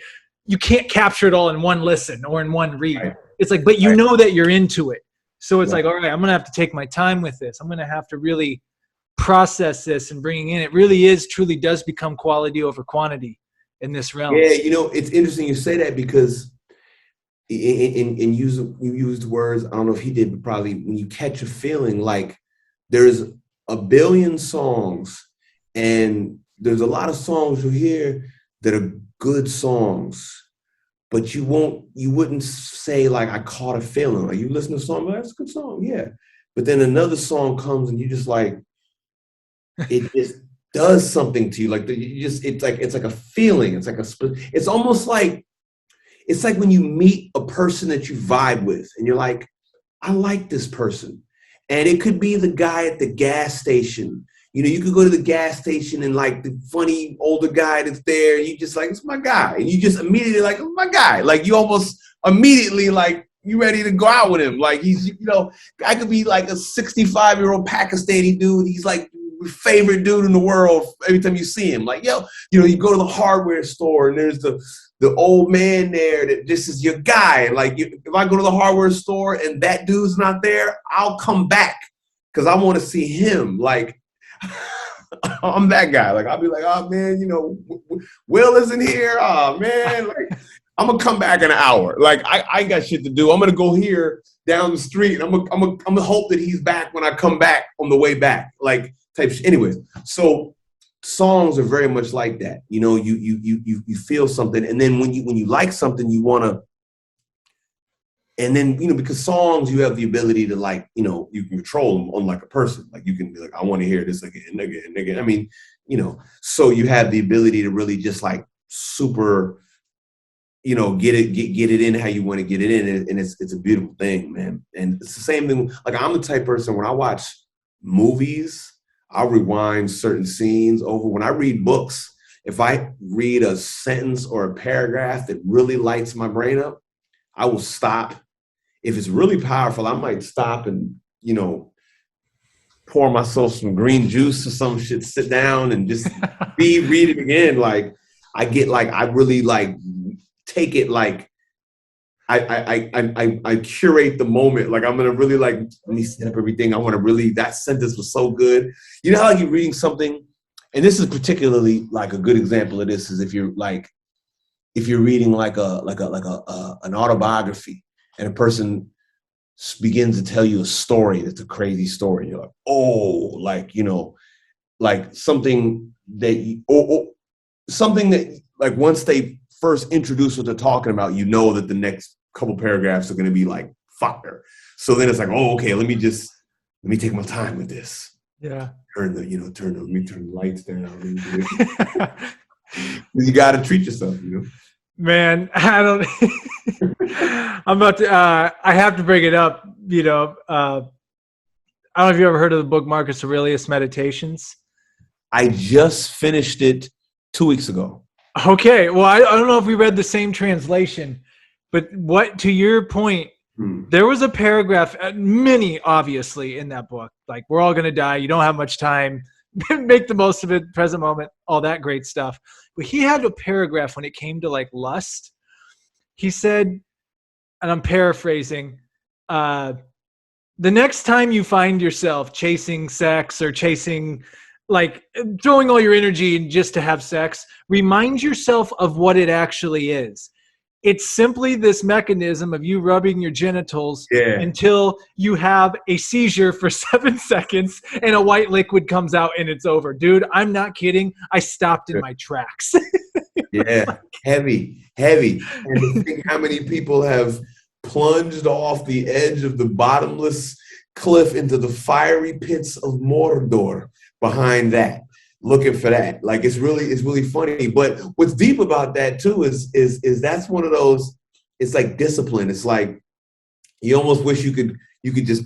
you can't capture it all in one listen or in one read. Right. It's like, but you know that you're into it, so it's like, all right, I'm gonna have to take my time with this. I'm gonna have to really process this and bringing in, it really truly does become quality over quantity in this realm. Yeah, you know, it's interesting you say that because you used words, I don't know if he did, but probably when you catch a feeling, like there's a billion songs and there's a lot of songs you hear that are good songs, but you wouldn't say like, I caught a feeling. Like you listen to a song, that's a good song, yeah. But then another song comes and you just like, it just does something to you. Like it's like a feeling. It's almost like, it's like when you meet a person that you vibe with and you're like, I like this person. And it could be the guy at the gas station. You know, you could go to the gas station and like the funny older guy that's there, and you just like, it's my guy. And you just immediately like, it's my guy. Like you almost immediately like, you ready to go out with him. Like he's, you know, I could be like a 65-year-old Pakistani dude. He's like, favorite dude in the world every time you see him. Like, yo, you know, you go to the hardware store and there's the old man there that this is your guy. Like, if I go to the hardware store and that dude's not there, I'll come back because I want to see him. Like, I'm that guy. Like, I'll be like, oh, man, you know, Will isn't here. Oh, man. Like, I'm going to come back in an hour. Like, I got shit to do. I'm going to go here down the street. I'm gonna hope that he's back when I come back on the way back. Like, type shit. Anyways, so songs are very much like that. You know, you feel something, and then when you like something, you want to. And then, you know, because songs, you have the ability to like, you know, you can control them unlike a person. Like you can be like, I want to hear this again, nigga. I mean, you know, so you have the ability to really just like super, you know, get it in how you want to get it in. And it's a beautiful thing, man. And it's the same thing. Like I'm the type of person, when I watch movies, I'll rewind certain scenes over. When I read books, if I read a sentence or a paragraph that really lights my brain up, I will stop. If it's really powerful, I might stop and, you know, pour myself some green juice or some shit, sit down and just read it again. Like I get like, I really like take it like I curate the moment. Like I'm gonna really like, let me set up everything. I want to really, that sentence was so good. You know how like you're reading something, and this is particularly like a good example of this is if you're reading like an autobiography and a person begins to tell you a story that's a crazy story. And you're like, oh, like, you know, like something that something that like once they first introduce what they're talking about, you know that the next couple paragraphs are going to be like fire. So then it's like, oh, okay, let me take my time with this. Yeah. Let me turn the lights down. You got to treat yourself, you know. Man, I don't. I'm about to. I have to bring it up. You know, I don't know if you ever heard of the book Marcus Aurelius Meditations. I just finished it 2 weeks ago. Okay, well, I don't know if we read the same translation, but what to your point, there was a paragraph, many obviously in that book. Like we're all gonna die. You don't have much time. make the most of it, present moment, all that great stuff. But he had a paragraph when it came to like lust. He said, and I'm paraphrasing, the next time you find yourself chasing sex or chasing, like throwing all your energy in just to have sex, remind yourself of what it actually is. It's simply this mechanism of you rubbing your genitals until you have a seizure for 7 seconds and a white liquid comes out and it's over. Dude, I'm not kidding. I stopped in my tracks. Yeah, heavy. And to think how many people have plunged off the edge of the bottomless cliff into the fiery pits of Mordor behind that, looking for that. Like it's really funny. But what's deep about that too is that's one of those, it's like discipline. It's like you almost wish you could just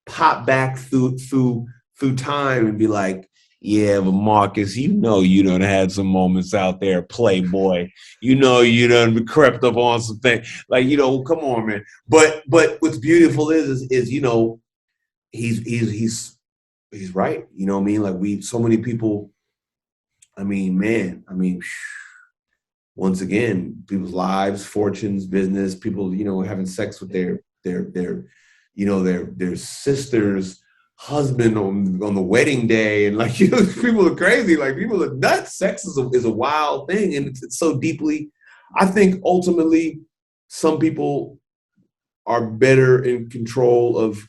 pop back through time and be like, yeah, but Marcus, you done had some moments out there, Playboy. You done crept up on some things. Like, come on, man. But what's beautiful is he's right. You know what I mean? Like so many people, once again, people's lives, fortunes, business, people, having sex with their sisters, husband on the wedding day, and like people are crazy, like people are nuts. Sex is a wild thing, and it's so deeply. I think ultimately, some people are better in control of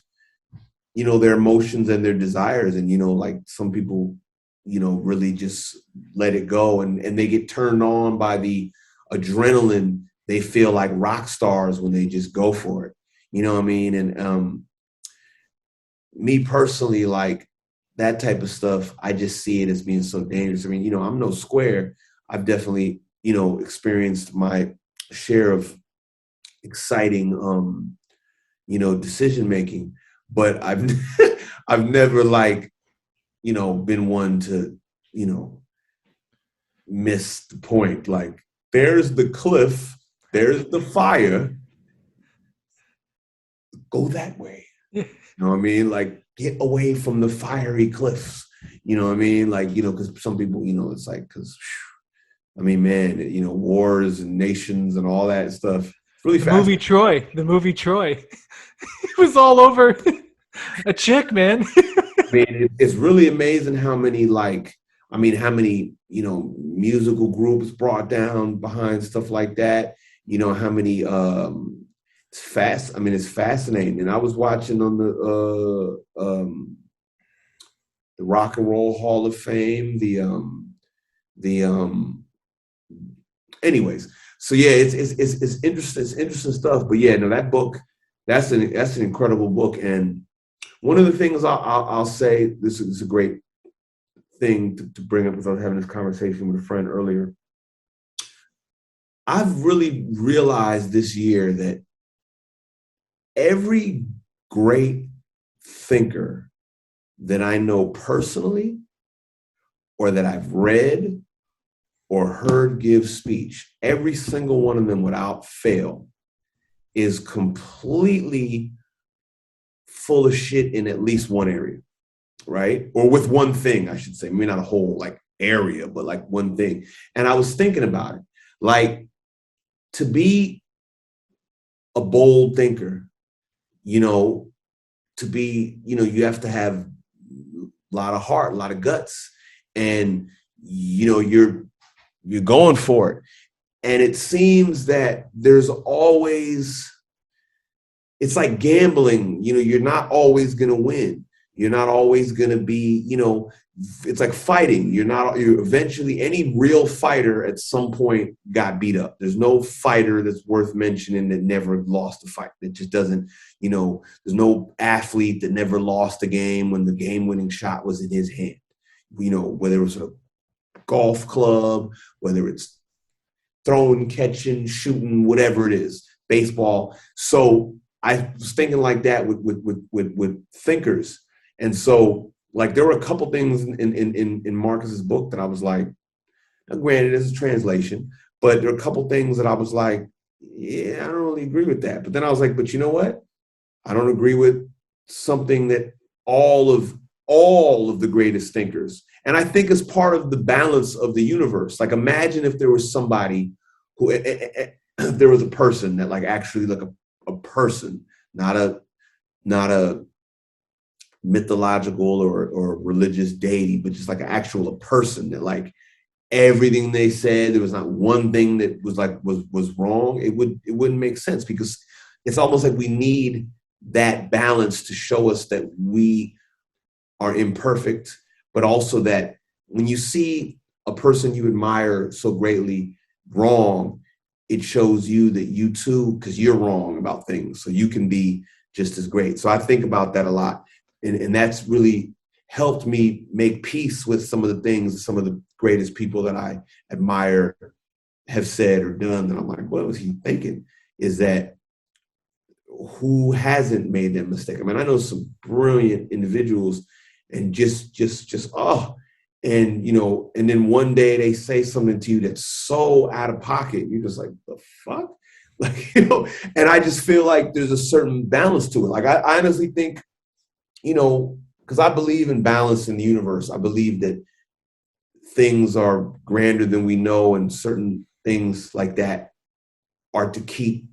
their emotions and their desires, and like some people really just let it go, and they get turned on by the adrenaline. They feel like rock stars when they just go for it. You know what I mean? And me personally, like that type of stuff, I just see it as being so dangerous. I mean, I'm no square. I've definitely, experienced my share of exciting, decision making, but I've I've never been one to, miss the point. Like there's the cliff, there's the fire, go that way. You know what I mean? Like, get away from the fiery cliffs. You know what I mean? Like, because some people, it's like, man, wars and nations and all that stuff. It's really fast. The movie Troy. It was all over a chick, man. It's really amazing how many, musical groups brought down behind stuff like that. How many, it's fascinating. And I was watching on the Rock and Roll Hall of Fame, anyways. So yeah, it's interesting. It's interesting stuff. But yeah, no, that book, that's an incredible book. And one of the things I'll say, this is a great thing to bring up, because I was having this conversation with a friend earlier. I've really realized this year that every great thinker that I know personally, or that I've read or heard give speech, every single one of them without fail is completely full of shit in at least one area, right? Or with one thing, I should say. Maybe not a whole area, but one thing. And I was thinking about it, to be a bold thinker, to be, you have to have a lot of heart, a lot of guts, and you're going for it. And it seems that there's always, it's like gambling, you're not always going to win. You're not always going to be, it's like fighting. You're eventually, any real fighter at some point got beat up. There's no fighter that's worth mentioning that never lost a fight. It just doesn't, there's no athlete that never lost a game when the game-winning shot was in his hand. Whether it was a golf club, whether it's throwing, catching, shooting, whatever it is, baseball. So I was thinking like that with thinkers. And so, there were a couple things in Marcus's book that I was like, now, granted, it's a translation, but there are a couple things that I was like, yeah, I don't really agree with that. But then I was like, but you know what? I don't agree with something that all of all of the greatest thinkers. And I think it's part of the balance of the universe. Like, imagine if there was somebody who, if there was a person that like actually like a person, not a mythological or religious deity, but just like an actual a person that like everything they said, there was not one thing that was wrong. It wouldn't make sense, because it's almost like we need that balance to show us that we are imperfect, but also that when you see a person you admire so greatly wrong, it shows you that you too, because you're wrong about things, so you can be just as great. So I think about that a lot. And that's really helped me make peace with some of the things some of the greatest people that I admire have said or done. That I'm like, what was he thinking? Is that who hasn't made that mistake? I mean, I know some brilliant individuals, and just and and then one day they say something to you that's so out of pocket. You're just like, the fuck? Like, and I just feel like there's a certain balance to it. Like, I honestly think, because I believe in balance in the universe. I believe that things are grander than we know, and certain things like that are to keep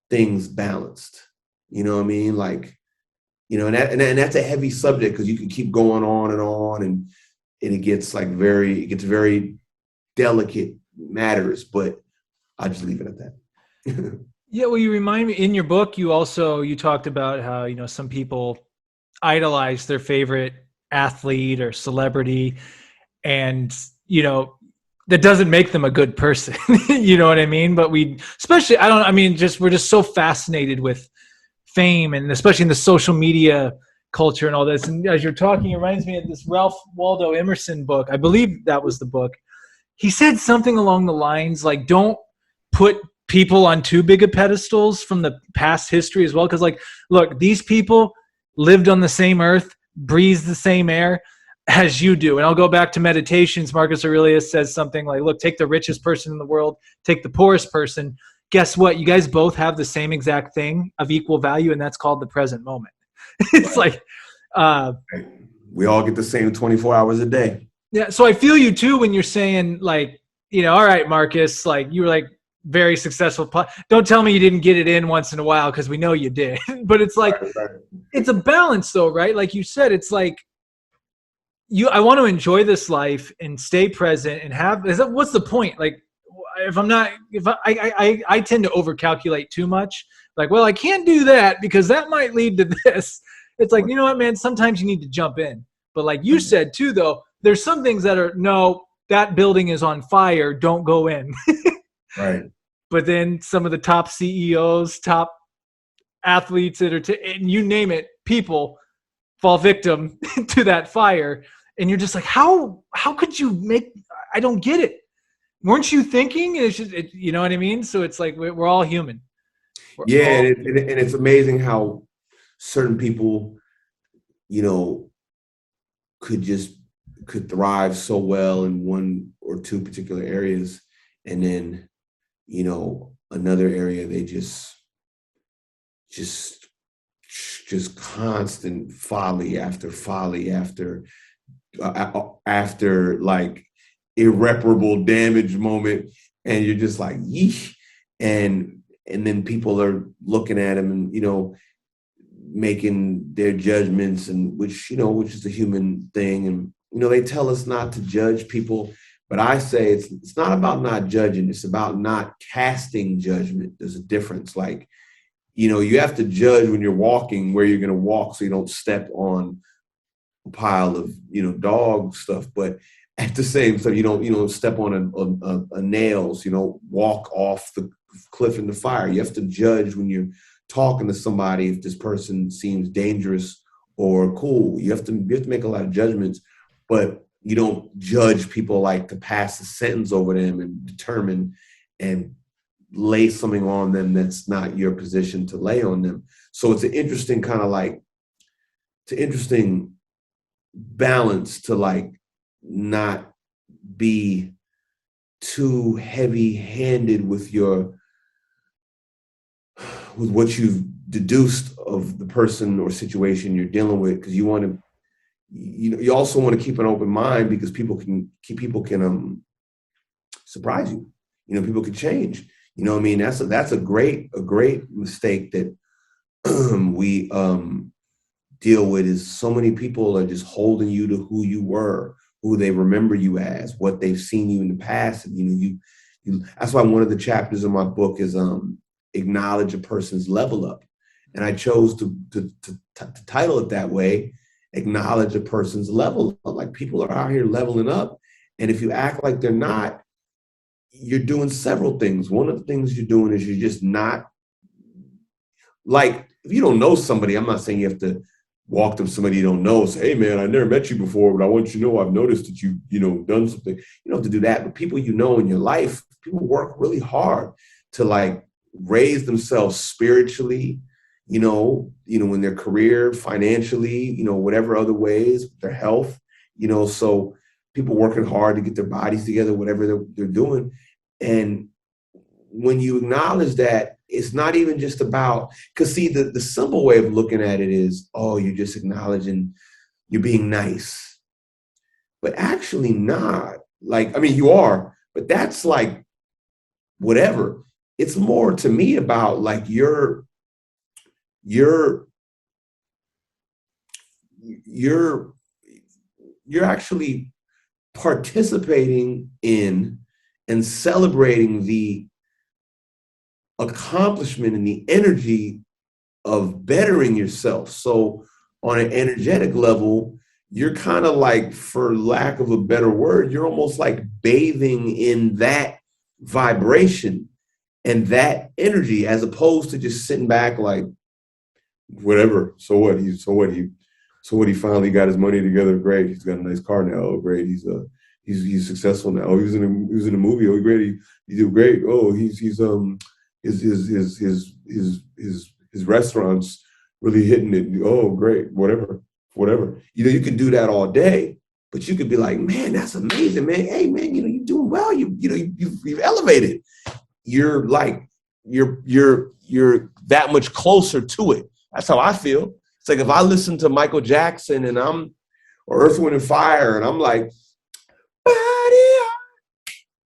things balanced. You know what I mean? Like, and that's a heavy subject, because you can keep going on, and it gets very delicate matters, but I just leave it at that. Yeah, well, you remind me, in your book, you talked about how, some people idolize their favorite athlete or celebrity, and that doesn't make them a good person. You know what I mean? But we're just so fascinated with fame, and especially in the social media culture and all this. And as you're talking, it reminds me of this Ralph Waldo Emerson book. I believe that was the book. He said something along the lines like, don't put people on too big of pedestals from the past history as well. Because like, look, these people lived on the same earth, breathed the same air as you do. And I'll go back to Meditations. Marcus Aurelius says something like, look, take the richest person in the world, take the poorest person. Guess what? You guys both have the same exact thing of equal value, and that's called the present moment. It's like, we all get the same 24 hours a day. Yeah. So I feel you too when you're saying like, all right, Marcus, like you were like very successful. Don't tell me you didn't get it in once in a while, because we know you did. But it's like, right. It's a balance though, right? Like you said, it's like, I want to enjoy this life and stay present and what's the point? Like, if I tend to overcalculate too much. Like, well, I can't do that because that might lead to this. It's like, you know what, man, sometimes you need to jump in. But like you said too, though, there's some things that are, no, that building is on fire, don't go in. Right. But then some of the top CEOs, top athletes and you name it, people fall victim to that fire. And you're just like, how could you I don't get it. Weren't you thinking? It's just, you know what I mean? So it's like, we're all human. And it's amazing how certain people, could thrive so well in one or two particular areas. And then, another area, they just constant folly after like irreparable damage moment. And you're just like, yeesh. And then people are looking at him and, making their judgments, and which is a human thing. And, they tell us not to judge people, but I say it's not about not judging. It's about not casting judgment. There's a difference. Like, you have to judge when you're walking where you're going to walk, so you don't step on a pile of, dog stuff. But at the same time, you don't step on a nails, walk off the cliff in the fire. You have to judge when you're talking to somebody if this person seems dangerous or cool. You have to make a lot of judgments, but you don't judge people like to pass a sentence over them and determine and lay something on them that's not your position to lay on them. So it's an interesting balance to like not be too heavy-handed with what you've deduced of the person or situation you're dealing with, because you want to you also want to keep an open mind because people can surprise you. People can change. What I mean? That's a great mistake that we deal with, is so many people are just holding you to who you were, who they remember you as, what they've seen you in the past. And you that's why one of the chapters of my book is acknowledge a person's level up. And I chose to title it that way, acknowledge a person's level up. Like, people are out here leveling up. And if you act like they're not, you're doing several things. One of the things you're doing is you're just not, like, if you don't know somebody, I'm not saying you have to walk to somebody you don't know, say, hey man, I never met you before, but I want you to know I've noticed that you done something. You don't have to do that. But people in your life, people work really hard to like raise themselves spiritually, in their career, financially, whatever other ways, their health, so people working hard to get their bodies together, whatever they're doing. And when you acknowledge that, it's not even just about, because see, the simple way of looking at it is, oh, you're just acknowledging you're being nice. But actually not. Like, I mean, you are, but that's like, whatever. It's more to me about like you're actually participating in and celebrating the accomplishment and the energy of bettering yourself. So on an energetic level, you're kind of like, for lack of a better word, you're almost like bathing in that vibration and that energy, as opposed to just sitting back like, whatever. So what? He finally got his money together. Great. He's got a nice car now. Oh, great. He's successful now. Oh, he was in a movie. Oh, great. He did great. Oh, his restaurants really hitting it. Oh, great. Whatever. You can do that all day, but you could be like, man, that's amazing, man. Hey, man, you're doing well. You've elevated. You're like, you're that much closer to it. That's how I feel. It's like if I listen to Michael Jackson or Earth, Wind and Fire, and I'm like,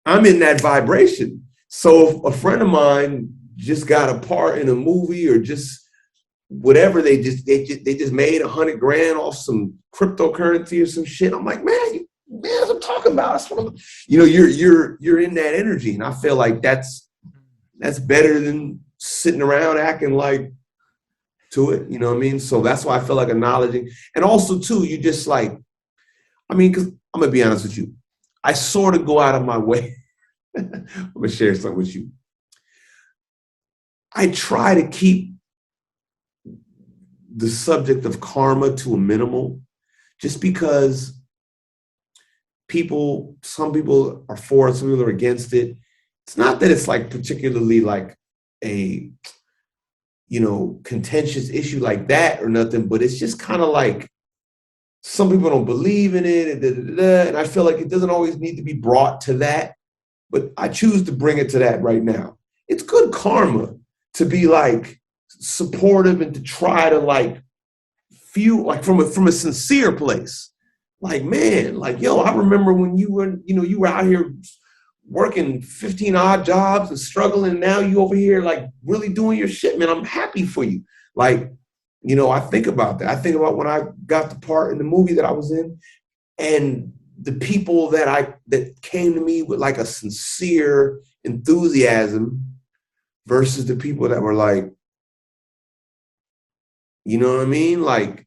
I'm in that vibration. So if a friend of mine just got a part in a movie, or just whatever, they just made $100,000 off some cryptocurrency or some shit, I'm like, man, that's what I'm talking about. That's what you're in that energy, and I feel like that's better than sitting around acting like to it. You know what I mean? So that's why I feel like acknowledging, and also too, you just like, I mean, because I'm gonna be honest with you, I sort of go out of my way. I'm gonna share something with you. I try to keep the subject of karma to a minimal, just because some people are for it, some people are against it. It's not that it's like particularly like a, contentious issue like that or nothing, but it's just kind of like, some people don't believe in it, and I feel like it doesn't always need to be brought to that, but I choose to bring it to that right now. It's good karma to be like supportive and to try to like feel like from a sincere place. Like, man, like, yo, I remember when you were out here working 15 odd jobs and struggling, and now you over here like really doing your shit, man. I'm happy for you. Like, I think about that. I think about when I got the part in the movie that I was in, and the people that came to me with like a sincere enthusiasm versus the people that were like, you know what I mean? Like,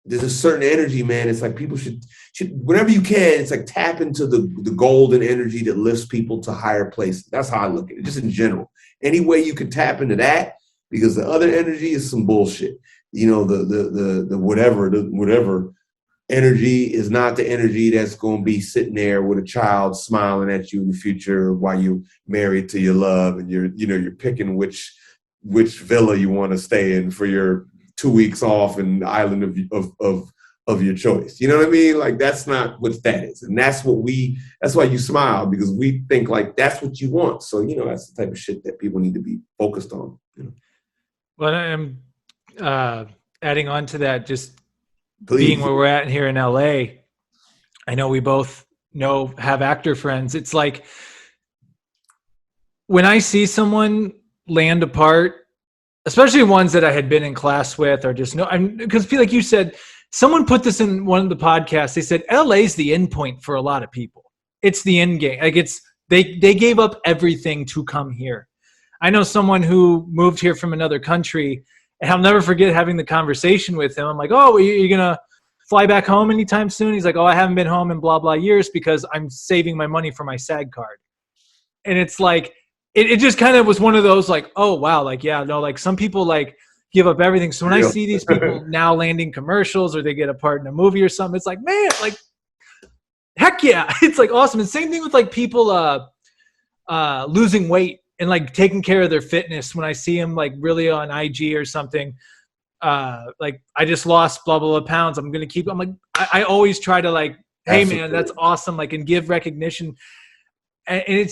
there's a certain energy, man. It's like people should whenever you can, it's like tap into the golden energy that lifts people to higher places. That's how I look at it, just in general. Any way you can tap into that, because the other energy is some bullshit. The whatever energy is not the energy that's going to be sitting there with a child smiling at you in the future while you're married to your love, and you're picking which villa you want to stay in for your 2 weeks off in the island of your choice. You know what I mean? Like, that's not what that is. And that's why you smile, because we think like that's what you want. So, that's the type of shit that people need to be focused on. Well, I'm adding on to that, just being Please. where we're at here in LA, I know we both have actor friends. It's like when I see someone land a part, especially ones that I had been in class with or just know, because I feel like you said, someone put this in one of the podcasts. They said LA's the end point for a lot of people. It's the end game. Like they gave up everything to come here. I know someone who moved here from another country, and I'll never forget having the conversation with him. I'm like, oh, you're going to fly back home anytime soon? He's like, oh, I haven't been home in blah, blah years because I'm saving my money for my SAG card. And it's like, it just kind of was one of those like, oh, wow. Like, yeah, no, like some people like give up everything. So when I see these people now landing commercials or they get a part in a movie or something, it's like, man, like, heck yeah. It's like awesome. And same thing with like people losing weight and like taking care of their fitness. When I see them like really on IG or something, like I just lost blah, blah, blah pounds. I'm going to keep, I'm like, I always try to like, hey man, that's awesome. Like, and give recognition. And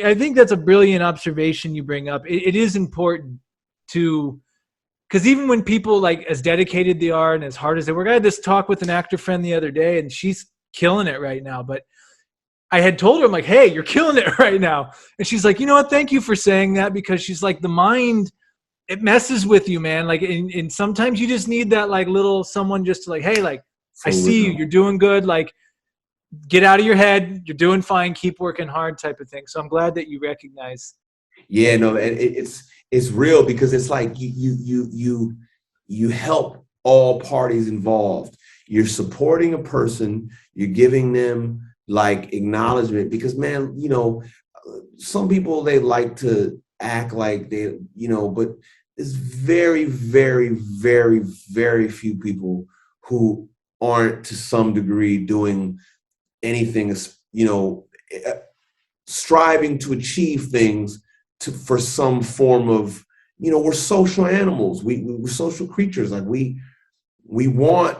I think that's a brilliant observation you bring up. It is important to, because even when people like as dedicated they are and as hard as they work, I had this talk with an actor friend the other day and she's killing it right now. But I had told her, I'm like, hey, you're killing it right now. And she's like, you know what? Thank you for saying that, because she's like, the mind, it messes with you, man. Like, and sometimes you just need that like little someone just to like, hey, like, I see you, you're doing good. Like, get out of your head. You're doing fine. Keep working hard type of thing. So I'm glad that you recognize. Yeah, no, it's real, because it's like you help all parties involved. You're supporting a person, you're giving them like acknowledgement, because man, you know, some people, they like to act like they, you know, but there's very, very, very, very few people who aren't to some degree doing anything, you know, striving to achieve things for some form of, you know, we're social animals. We're social creatures. Like we want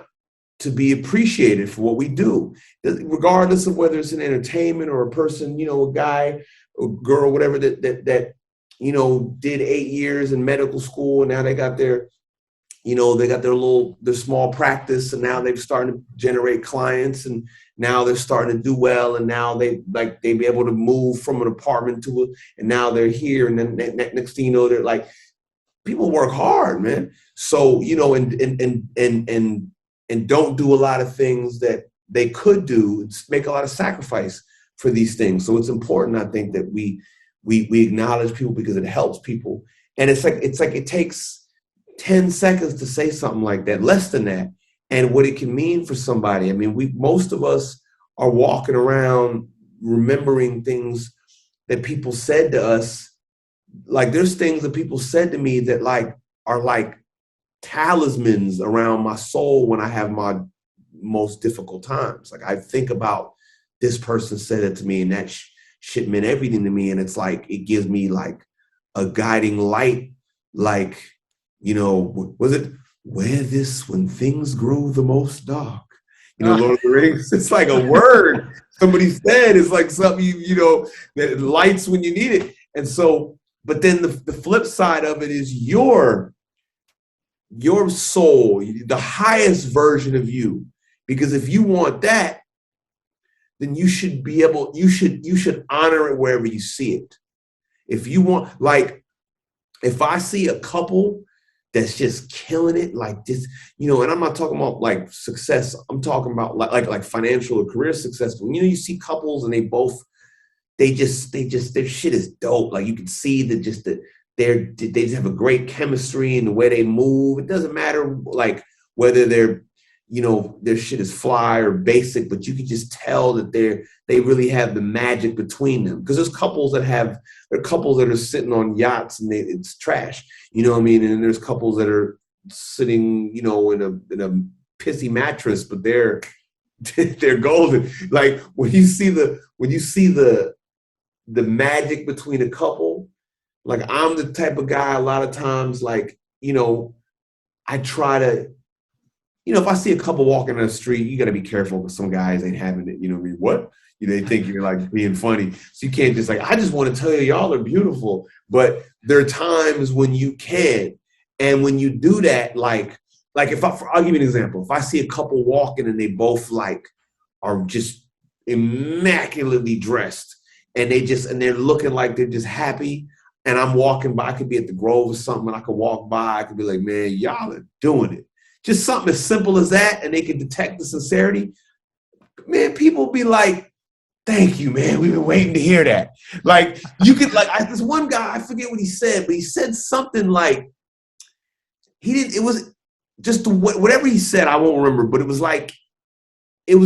to be appreciated for what we do, regardless of whether it's an entertainment or a person, you know, a guy or girl, whatever that you know, did 8 years in medical school and now they got their, you know, they got their small practice, and now they've started to generate clients, and now they're starting to do well, and now they be able to move from an apartment to and now they're here, and then next thing you know, they're like, people work hard, man. So, you know, and don't do a lot of things that they could do, make a lot of sacrifice for these things. So it's important, I think, that we acknowledge people, because it helps people. And it's like it takes 10 seconds to say something like that, less than that, and what it can mean for somebody. I mean, most of us are walking around remembering things that people said to us. Like, there's things that people said to me that like are like talismans around my soul when I have my most difficult times. Like, I think about this person said it to me, and that shit meant everything to me. And it's like, it gives me like a guiding light, like, you know, was it when things grow the most dark? You know, Lord of the Rings. It's like a word somebody said. It's like something you know, that lights when you need it. And so, but then the flip side of it is your soul, the highest version of you. Because if you want that, then you should be able, you should honor it wherever you see it. If you want, like, if I see a couple that's just killing it like this, you know, and I'm not talking about like success, I'm talking about like financial or career success. But, you know, you see couples and they just their shit is dope. Like, you can see that they just have a great chemistry in the way they move. It doesn't matter like whether they're, you know, their shit is fly or basic, but you can just tell that they really have the magic between them. Because there's couples that are sitting on yachts and it's trash, you know what I mean? And there's couples that are sitting, you know, in a pissy mattress, but they're golden. Like, when you see the magic between a couple, like, I'm the type of guy a lot of times, like, you know, I try to, you know, if I see a couple walking down the street, you got to be careful, because some guys ain't having it. You know what I mean? What? You know, they think you're like being funny. So you can't just like, I just want to tell you, y'all are beautiful. But there are times when you can. And when you do that, like like I'll give you an example. If I see a couple walking and they both like are just immaculately dressed and they're looking like they're just happy, and I'm walking by, I could be at the Grove or something, and I could walk by, I could be like, man, y'all are doing it. Just something as simple as that, and they can detect the sincerity. Man, people be like, thank you, man. We've been waiting to hear that. Like, you could, like, this one guy, I forget what he said, but he said something like, it was just whatever he said, I won't remember, but it was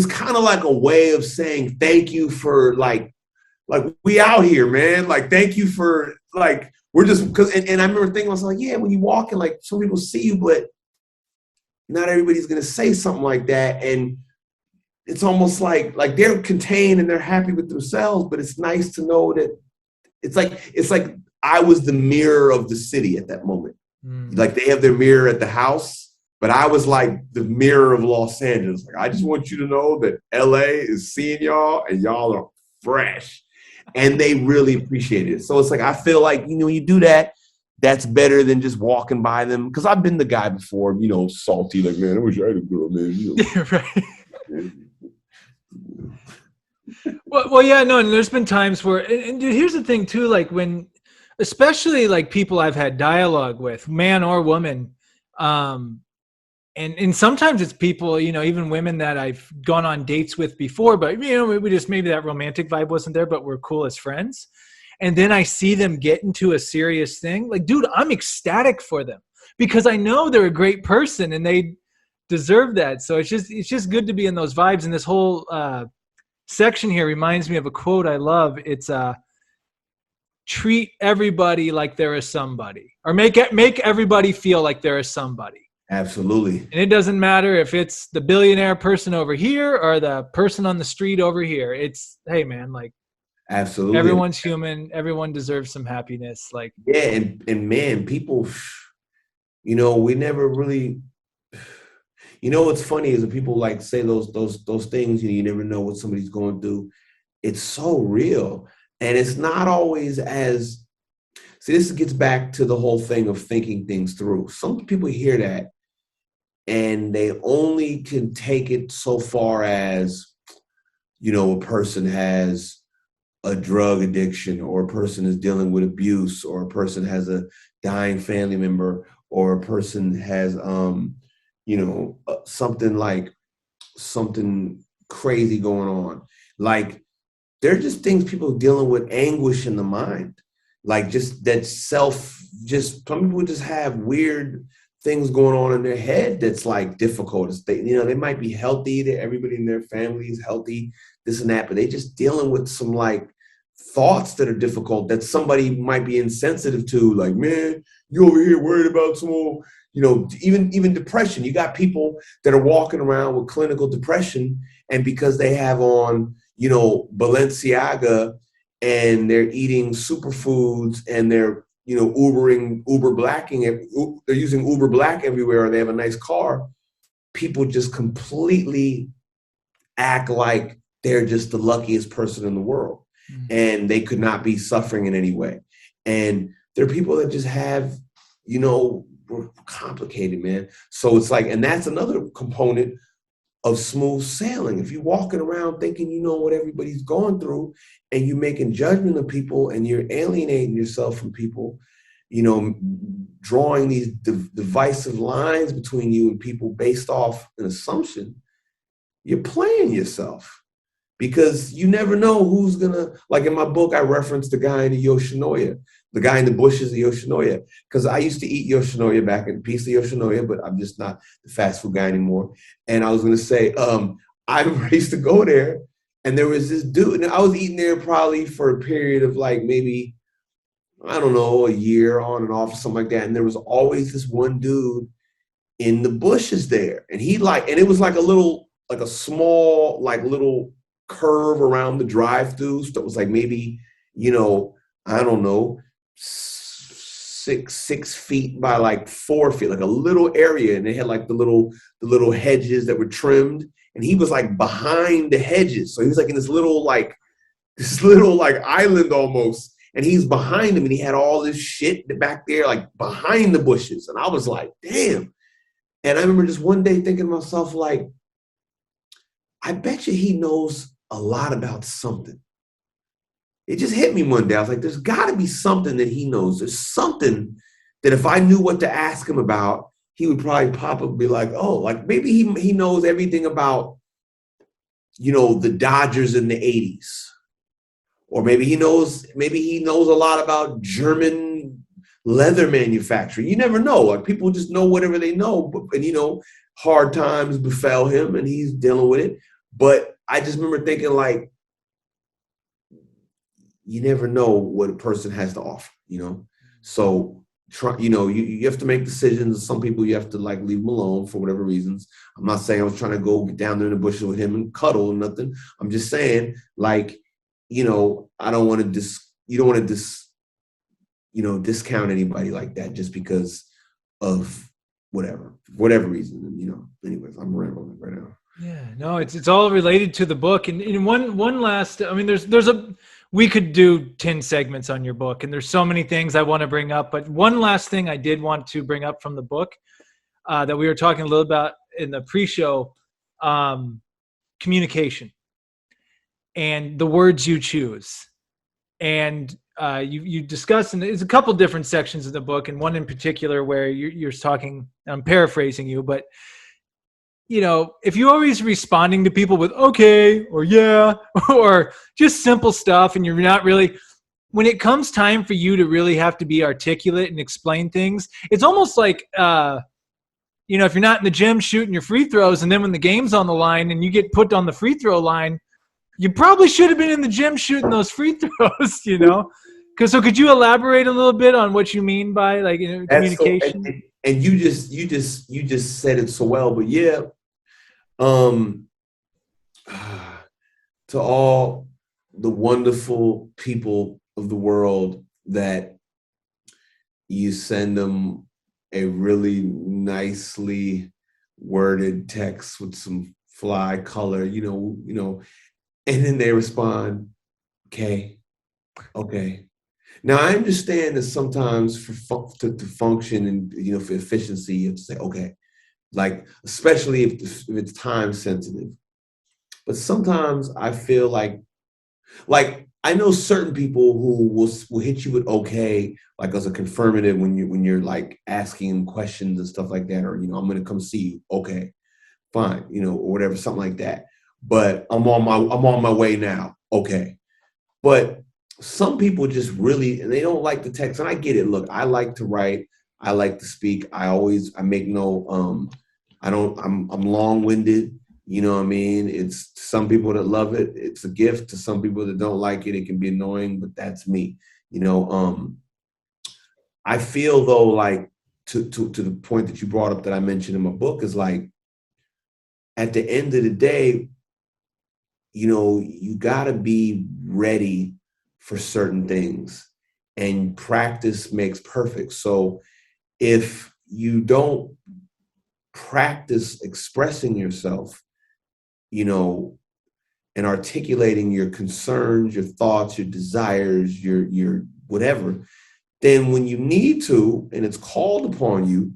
kind of like a way of saying thank you for like we out here, man. Like, thank you for like, we're just, because, and I remember thinking, I was like, yeah, when you walk and like some people see you, but not everybody's going to say something like that. And it's almost like they're contained and they're happy with themselves, but it's nice to know that it's like I was the mirror of the city at that moment. Like, they have their mirror at the house, but I was like the mirror of Los Angeles. Like, I just want you to know that LA is seeing y'all and y'all are fresh, and they really appreciate it. So it's like, I feel like, when you do that, that's better than just walking by them. Because I've been the guy before, salty, like, man, I wish I had a girl, man. Right. Well, yeah, no, and there's been times where, and dude, here's the thing too, like when, especially like people I've had dialogue with, man or woman, and sometimes it's people, even women that I've gone on dates with before, but we just, maybe that romantic vibe wasn't there, but we're cool as friends. And then I see them get into a serious thing. Like, dude, I'm ecstatic for them because I know they're a great person and they deserve that. So it's just good to be in those vibes. And this whole section here reminds me of a quote I love. It's treat everybody like they're a somebody, or make everybody feel like they're a somebody. Absolutely. And it doesn't matter if it's the billionaire person over here or the person on the street over here. It's, hey man, like, absolutely, everyone's human. Everyone deserves some happiness. Like, yeah, and man, people, we never really, what's funny is when people like say those things, you never know what somebody's going through. It's so real. And it's not always as, see, this gets back to the whole thing of thinking things through. Some people hear that and they only can take it so far as, a person has a drug addiction, or a person is dealing with abuse, or a person has a dying family member, or a person has, something crazy going on. Like, they're just things people dealing with anguish in the mind. Like, just that some people just have weird things going on in their head that's like difficult. They might be healthy, everybody in their family is healthy, this and that, but they just dealing with some like thoughts that are difficult that somebody might be insensitive to. Like, man, you over here worried about some old, even depression. You got people that are walking around with clinical depression, and because they have on, Balenciaga, and they're eating superfoods, and they're, they're using Uber Black everywhere, or they have a nice car, people just completely act like they're just the luckiest person in the world. Mm-hmm. And they could not be suffering in any way. And there are people that just have, we're complicated, man. So it's like, and that's another component of smooth sailing. If you're walking around thinking you know what everybody's going through, and you're making judgment of people, and you're alienating yourself from people, drawing these divisive lines between you and people based off an assumption, you're playing yourself. Because you never know who's gonna, like in my book, I referenced the guy in the Yoshinoya, the guy in the bushes of Yoshinoya, because I used to eat Yoshinoya back in piece of Yoshinoya, but I'm just not the fast food guy anymore. And I was gonna say, I used to go there, and there was this dude, and I was eating there probably for a period of like maybe, I don't know, a year on and off or something like that. And there was always this one dude in the bushes there, and it was like a small, like little curve around the drive-through. So it was like maybe, I don't know, 6 feet by like 4 feet, like a little area. And they had like the little hedges that were trimmed. And he was like behind the hedges. So he was like in this little island almost. And he's behind him, and he had all this shit back there, like behind the bushes. And I was like, damn. And I remember just one day thinking to myself, like, I bet you he knows a lot about something. It just hit me one day. I was like, there's got to be something that he knows. There's something that if I knew what to ask him about, he would probably pop up and be like, oh, like maybe he knows everything about, the Dodgers in the 80s. Or maybe he knows a lot about German leather manufacturing. You never know. Like people just know whatever they know. And hard times befell him and he's dealing with it. But I just remember thinking, like, you never know what a person has to offer. So you have to make decisions. Some people you have to like leave them alone for whatever reasons. I'm not saying I was trying to go get down there in the bushes with him and cuddle or nothing. I'm just saying, like, I don't want to you don't want to discount anybody like that just because of whatever reason. And, anyways, I'm rambling right now. Yeah, no, it's all related to the book. And one last, I mean, we could do 10 segments on your book, and there's so many things I want to bring up. But one last thing I did want to bring up from the book that we were talking a little about in the pre-show, communication and the words you choose. And you discuss, and there's a couple different sections of the book, and one in particular where you're talking, I'm paraphrasing you, but if you're always responding to people with okay or yeah or just simple stuff, and you're not really, when it comes time for you to really have to be articulate and explain things, it's almost like if you're not in the gym shooting your free throws, and then when the game's on the line and you get put on the free throw line, you probably should have been in the gym shooting those free throws. So could you elaborate a little bit on what you mean by like communication? So, and you just said it so well, but yeah. To all the wonderful people of the world that you send them a really nicely worded text with some fly color, and then they respond, okay. Now I understand that sometimes to function and for efficiency, you have to say okay, like especially if it's time sensitive. But sometimes I feel like I know certain people who will hit you with okay, like as a confirmative when you're like asking questions and stuff like that, or I'm gonna come see you, okay, fine, or whatever, something like that. But I'm on my way now, okay. But some people just really, and they don't like the text, and I get it. Look, I like to write, I like to speak. I make no I'm long-winded. You know what I mean? It's some people that love it. It's a gift to some people that don't like it. It can be annoying, but that's me. I feel though, like to the point that you brought up that I mentioned in my book is like, at the end of the day, you gotta be ready for certain things, and practice makes perfect. So if you don't practice expressing yourself, and articulating your concerns, your thoughts, your desires, your whatever, then when you need to, and it's called upon you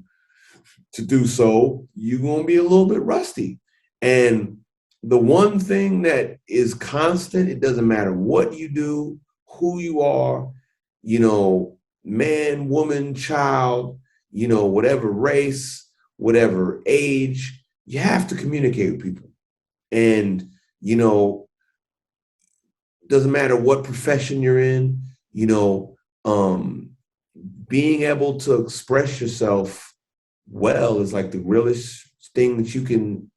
to do so, you're going to be a little bit rusty. And the one thing that is constant, it doesn't matter what you do, who you are, man, woman, child, whatever race, whatever age, you have to communicate with people. And, doesn't matter what profession you're in, being able to express yourself well is like the realest thing that you can,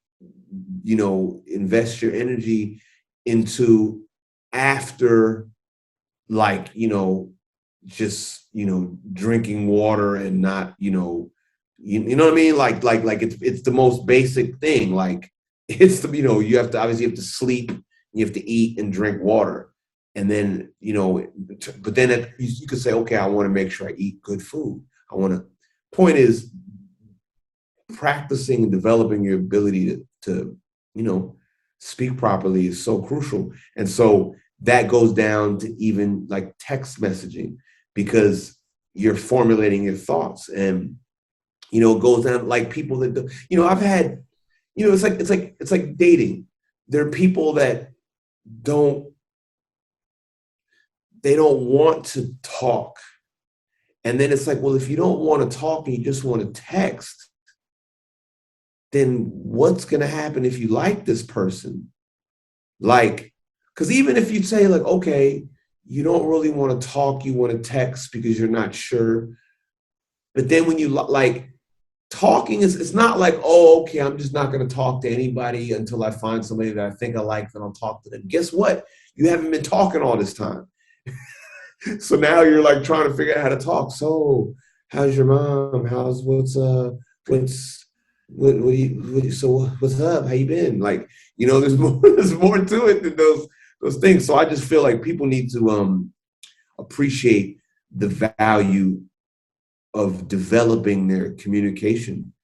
invest your energy into after, like, just, drinking water and not, you know what I mean? Like it's the most basic thing. Like it's the, you have to sleep, you have to eat and drink water. And then, but then you could say, okay, I want to make sure I eat good food. Point is practicing and developing your ability to speak properly is so crucial. And so that goes down to even like text messaging, because you're formulating your thoughts. And You know, it goes down like people that do, you know, I've had, you know, it's like dating. There are people that don't they don't want to talk. And then it's like, well, if you don't want to talk and you just want to text, then what's going to happen if you like this person? Like, because even if you say like, okay, you don't really want to talk, you want to text because you're not sure. But then when you like talking is, it's not like, oh, okay, I'm just not going to talk to anybody until I find somebody that I think I like, then I'll talk to them. Guess what? You haven't been talking all this time. So now you're like trying to figure out how to talk. So how's your mom? So what's up? How you been? Like, you know, there's more, there's more to it than those things. So I just feel like people need to appreciate the value of developing their communication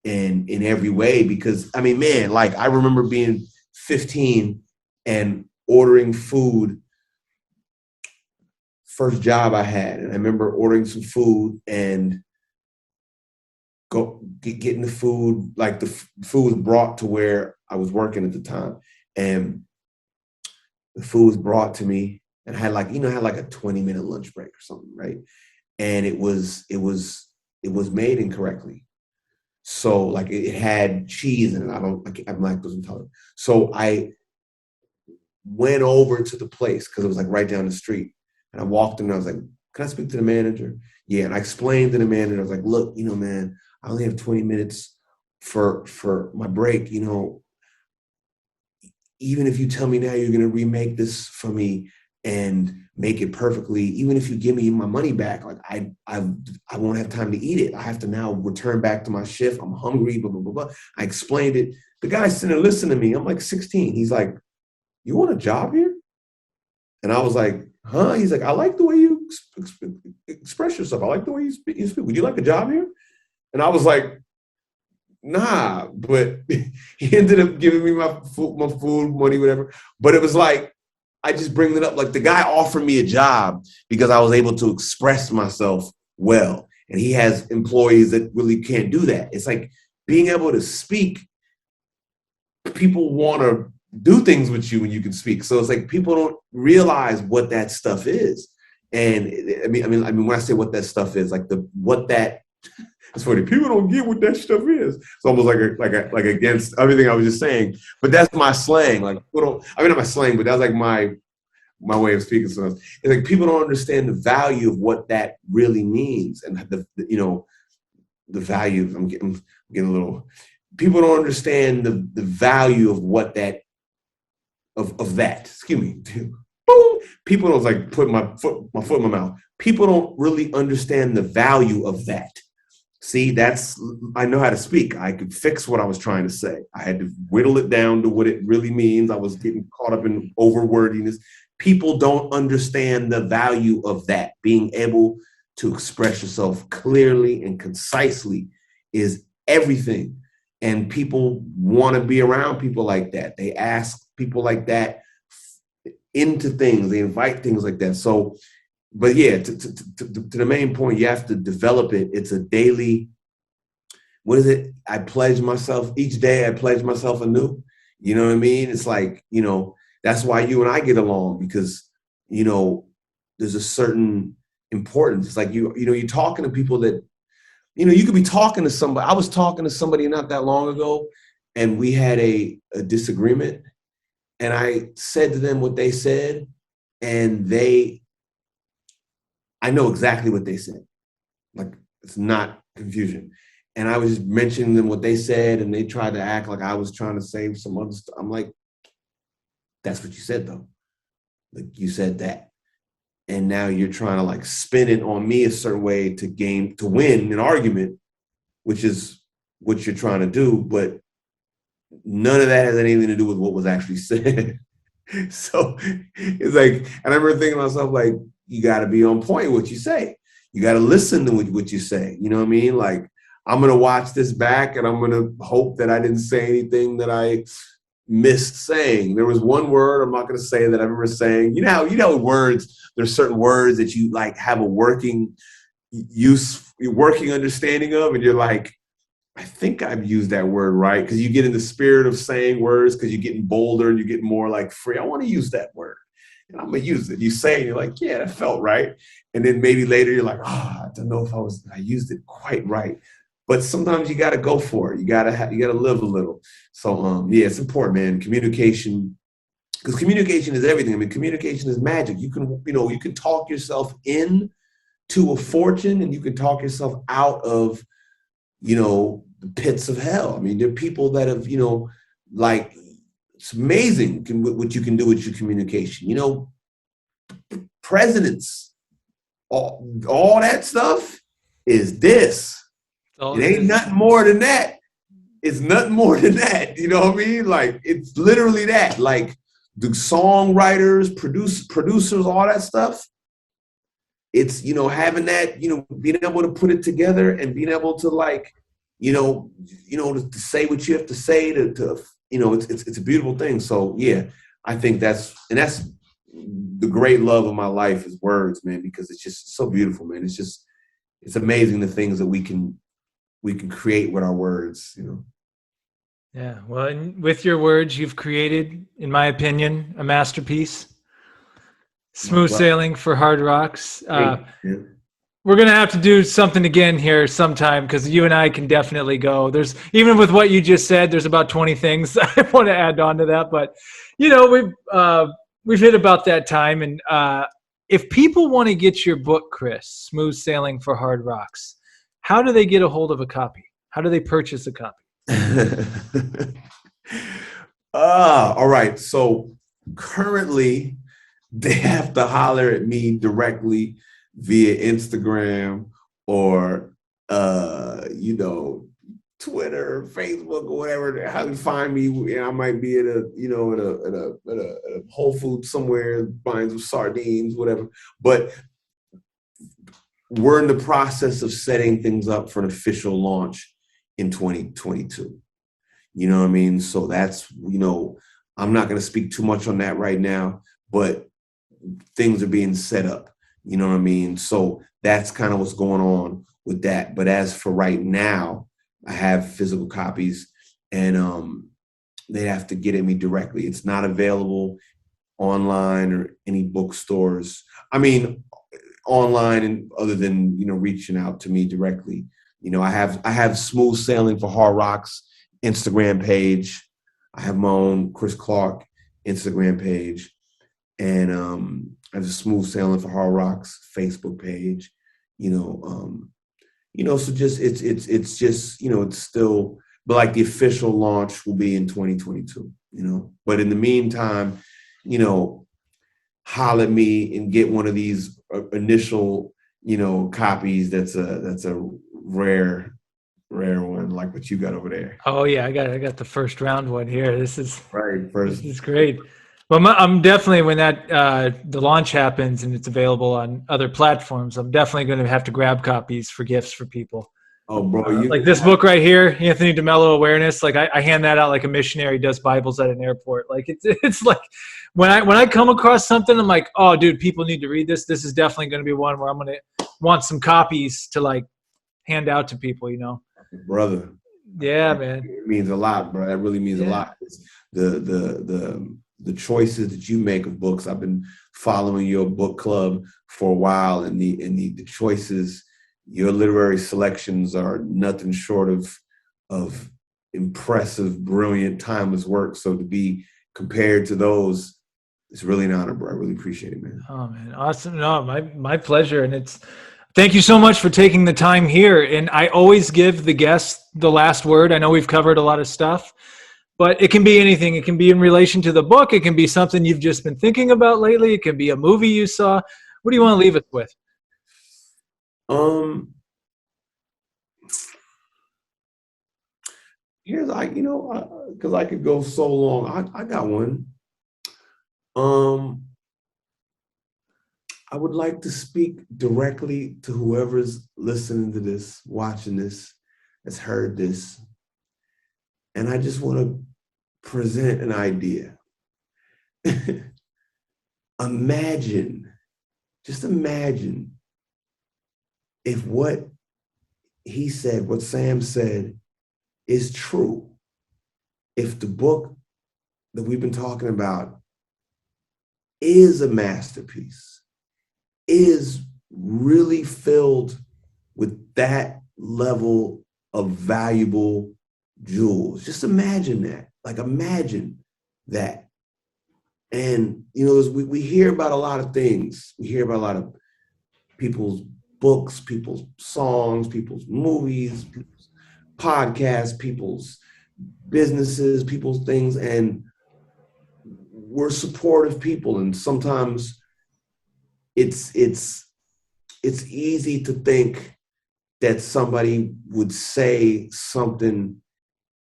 in every way. Because I mean, man, like I remember being 15 and ordering food. First job I had, and I remember ordering some food and getting the food, like the food was brought to where I was working at the time, and the food was brought to me, and I had like, you know, I had like a 20-minute lunch break or something, right? And it was made incorrectly. So like it had cheese in it. I'm lactose intolerant. So I went over to the place because it was like right down the street. And I walked in and I was like, can I speak to the manager? Yeah. And I explained to the manager, I was like, look, you know, man, I only have 20 minutes for my break. You know, even if you tell me now you're going to remake this for me and make it perfectly, even if you give me my money back, like I won't have time to eat it. I have to now return back to my shift. I'm hungry, blah, blah, blah, blah. I explained it. The guy sitting there listening to me. I'm like 16. He's like, you want a job here? And I was like, huh? He's like, I like the way you express yourself. I like the way you speak. Would you like a job here? And I was like, nah. But he ended up giving me my food money, whatever. But it was like, I just bring it up. Like the guy offered me a job because I was able to express myself well. And he has employees that really can't do that. It's like being able to speak. People want to do things with you when you can speak. So it's like people don't realize what that stuff is. And I mean, when I say what that stuff is, like it's funny. People don't get what that stuff is. It's almost like against everything I was just saying. But that's my slang. Like people don't. I mean, not my slang, but that's like my way of speaking. So it's like people don't understand the value of what that really means, and the value. I'm getting a little. People don't understand the value of what that. Of that, excuse me. Boom. People don't like put my foot in my mouth. People don't really understand the value of that. See, I know how to speak. I could fix what I was trying to say. I had to whittle it down to what it really means. I was getting caught up in overwordiness. People don't understand the value of that. Being able to express yourself clearly and concisely is everything. And people want to be around people like that. They ask people like that into things. They invite things like that. So, but yeah, to the main point, you have to develop it. It's a daily, what is it? I pledge myself, each day I pledge myself anew. You know what I mean? It's like, you know, that's why you and I get along because, you know, there's a certain importance. It's like, you know, you're talking to people that, you know, you could be talking to somebody. I was talking to somebody not that long ago and we had a disagreement. And I said to them what they said, and I know exactly what they said. Like, it's not confusion. And I was mentioning them what they said, and they tried to act like I was trying to say some other stuff. I'm like, that's what you said, though. Like, you said that. And now you're trying to like spin it on me a certain way to win an argument, which is what you're trying to do. But none of that has anything to do with what was actually said. So it's like, and I remember thinking to myself, like, you got to be on point with what you say. You got to listen to what you say. You know what I mean? Like, I'm going to watch this back and I'm going to hope that I didn't say anything that I missed saying. There was one word I'm not going to say that I remember saying. You know, words. There's certain words that you like have a working understanding of, and you're like, I think I've used that word right, because you get in the spirit of saying words because you're getting bolder and you're getting more like free. I want to use that word and I'm going to use it. You say it, and you're like, yeah, that felt right. And then maybe later you're like, I don't know if I used it quite right. But sometimes you got to go for it. You got to live a little. So, yeah, it's important, man. Communication, because communication is everything. I mean, communication is magic. You can talk yourself in to a fortune, and you can talk yourself out of, the pits of hell. I mean, there are people that have, like, it's amazing what you can do with your communication. Presidents, all that stuff is this. It ain't nothing more than that. It's nothing more than that. You know what I mean? Like, it's literally that. Like, the songwriters, producers, all that stuff. It's, having that, being able to put it together and being able to, like, to say what you have to say it's a beautiful thing. So yeah, I think that's the great love of my life is words, man, because it's just so beautiful, man. It's amazing the things that we can create with our words, Yeah. Well, and with your words, you've created, in my opinion, a masterpiece. Smooth Sailing for Hard Rocks. We're going to have to do something again here sometime, because you and I can definitely go. There's, even with what you just said, there's about 20 things I want to add on to that. But, we've hit about that time. And if people want to get your book, Chris, Smooth Sailing for Hard Rocks, how do they get a hold of a copy? How do they purchase a copy? All right. So currently, they have to holler at me directly via Instagram or Twitter, Facebook, or whatever. How to find me? I might be at a Whole Foods somewhere, buying some sardines, whatever. But we're in the process of setting things up for an official launch in 2022. You know what I mean? So that's, I'm not going to speak too much on that right now, but things are being set up. You know what I mean? So that's kind of what's going on with that. But as for right now, I have physical copies, and they have to get at me directly. It's not available online or any bookstores. I mean, online, and other than, reaching out to me directly. I have Smooth Sailing for Hard Rocks Instagram page. I have my own Chris Clarke Instagram page, and I have a Smooth Sailing for Hard Rocks Facebook page. So just it's just, it's still, but like the official launch will be in 2022. But in the meantime, holler at me and get one of these initial, copies. That's a rare one, like what you got over there. Oh yeah, I got the first round one here. This is right. First, this is great. Well, I'm definitely, when that the launch happens and it's available on other platforms, I'm definitely going to have to grab copies for gifts for people. Oh, bro, like this book right here, Anthony DeMello Awareness. Like I hand that out like a missionary does Bibles at an airport. Like it's like when I come across something, I'm like, oh, dude, people need to read this. This is definitely going to be one where I'm going to want some copies to like hand out to people. Brother. Yeah, man. It means a lot, bro. That really means a lot. It's the choices that you make of books. I've been following your book club for a while, and the choices, your literary selections are nothing short of impressive, brilliant, timeless work. So to be compared to those, it's really an honor, bro. I really appreciate it, man. Oh man, awesome. No, my pleasure. And thank you so much for taking the time here. And I always give the guests the last word. I know we've covered a lot of stuff, but it can be anything. It can be in relation to the book. It can be something you've just been thinking about lately. It can be a movie you saw. What do you want to leave us with? Here's because I could go so long. I got one. I would like to speak directly to whoever's listening to this, watching this, has heard this. And I just want to present an idea. Just imagine if what he said, what Sam said, is true, if the book that we've been talking about is a masterpiece, is really filled with that level of valuable jewels. Just imagine that. Like, imagine that. And, you know, we hear about a lot of things. We hear about a lot of people's books, people's songs, people's movies, people's podcasts, people's businesses, people's things. And we're supportive people. And sometimes it's easy to think that somebody would say something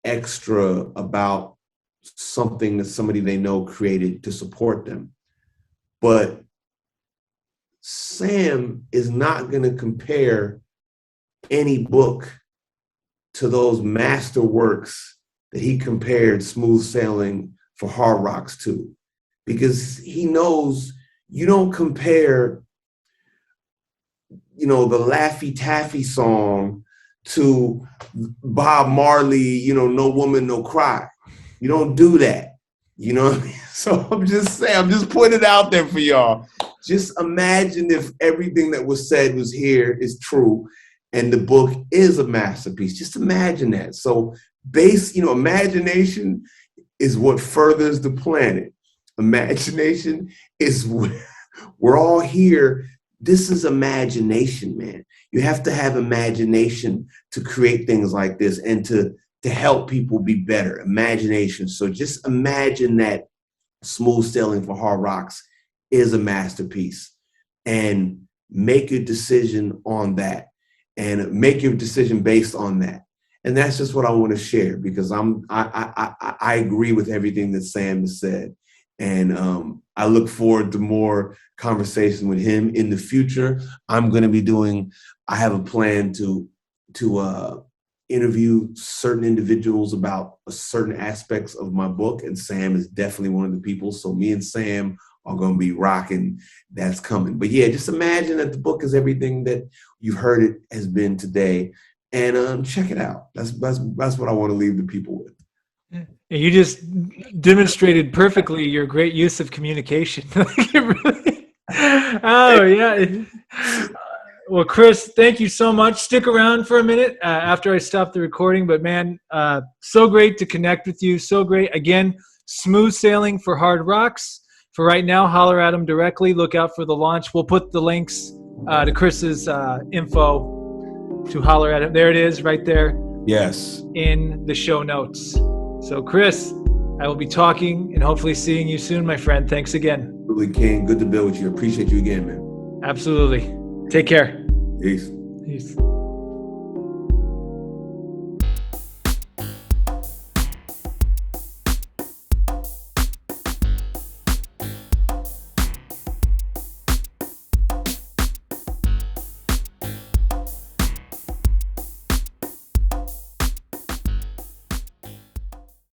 extra about something that somebody they know created to support them. But Sam is not going to compare any book to those masterworks that he compared Smooth Sailing for Hard Rocks to, because he knows you don't compare, you know, the Laffy Taffy song to Bob Marley, you know, No Woman, No Cry. You don't do that. You know what I mean? So I'm just saying, I'm just putting it out there for y'all. Just imagine if everything that was said was here is true and the book is a masterpiece. Just imagine that. So imagination is what furthers the planet. Imagination is what we're all here. This is imagination, man. You have to have imagination to create things like this and to help people be better. Imagination. So just imagine that Smooth Sailing for Hard Rocks is a masterpiece, and make your decision on that, and make your decision based on that. And that's just what I want to share, because I agree with everything that Sam has said. And I look forward to more conversation with him in the future. I have a plan to interview certain individuals about certain aspects of my book, and Sam is definitely one of the people. So me and Sam are going to be rocking. That's coming. But yeah, just imagine that the book is everything that you've heard it has been today, and check it out. That's what I want to leave the people with. You just demonstrated perfectly your great use of communication. Oh yeah. Well, Chris, thank you so much. Stick around for a minute after I stop the recording. But man, so great to connect with you. So great. Again, Smooth Sailing for Hard Rocks. For right now, holler at him directly. Look out for the launch. We'll put the links to Chris's info to holler at him. There it is right there. Yes. In the show notes. So Chris, I will be talking and hopefully seeing you soon, my friend. Thanks again. Absolutely, King. Good to build with you. Appreciate you again, man. Absolutely. Take care. Peace. Peace.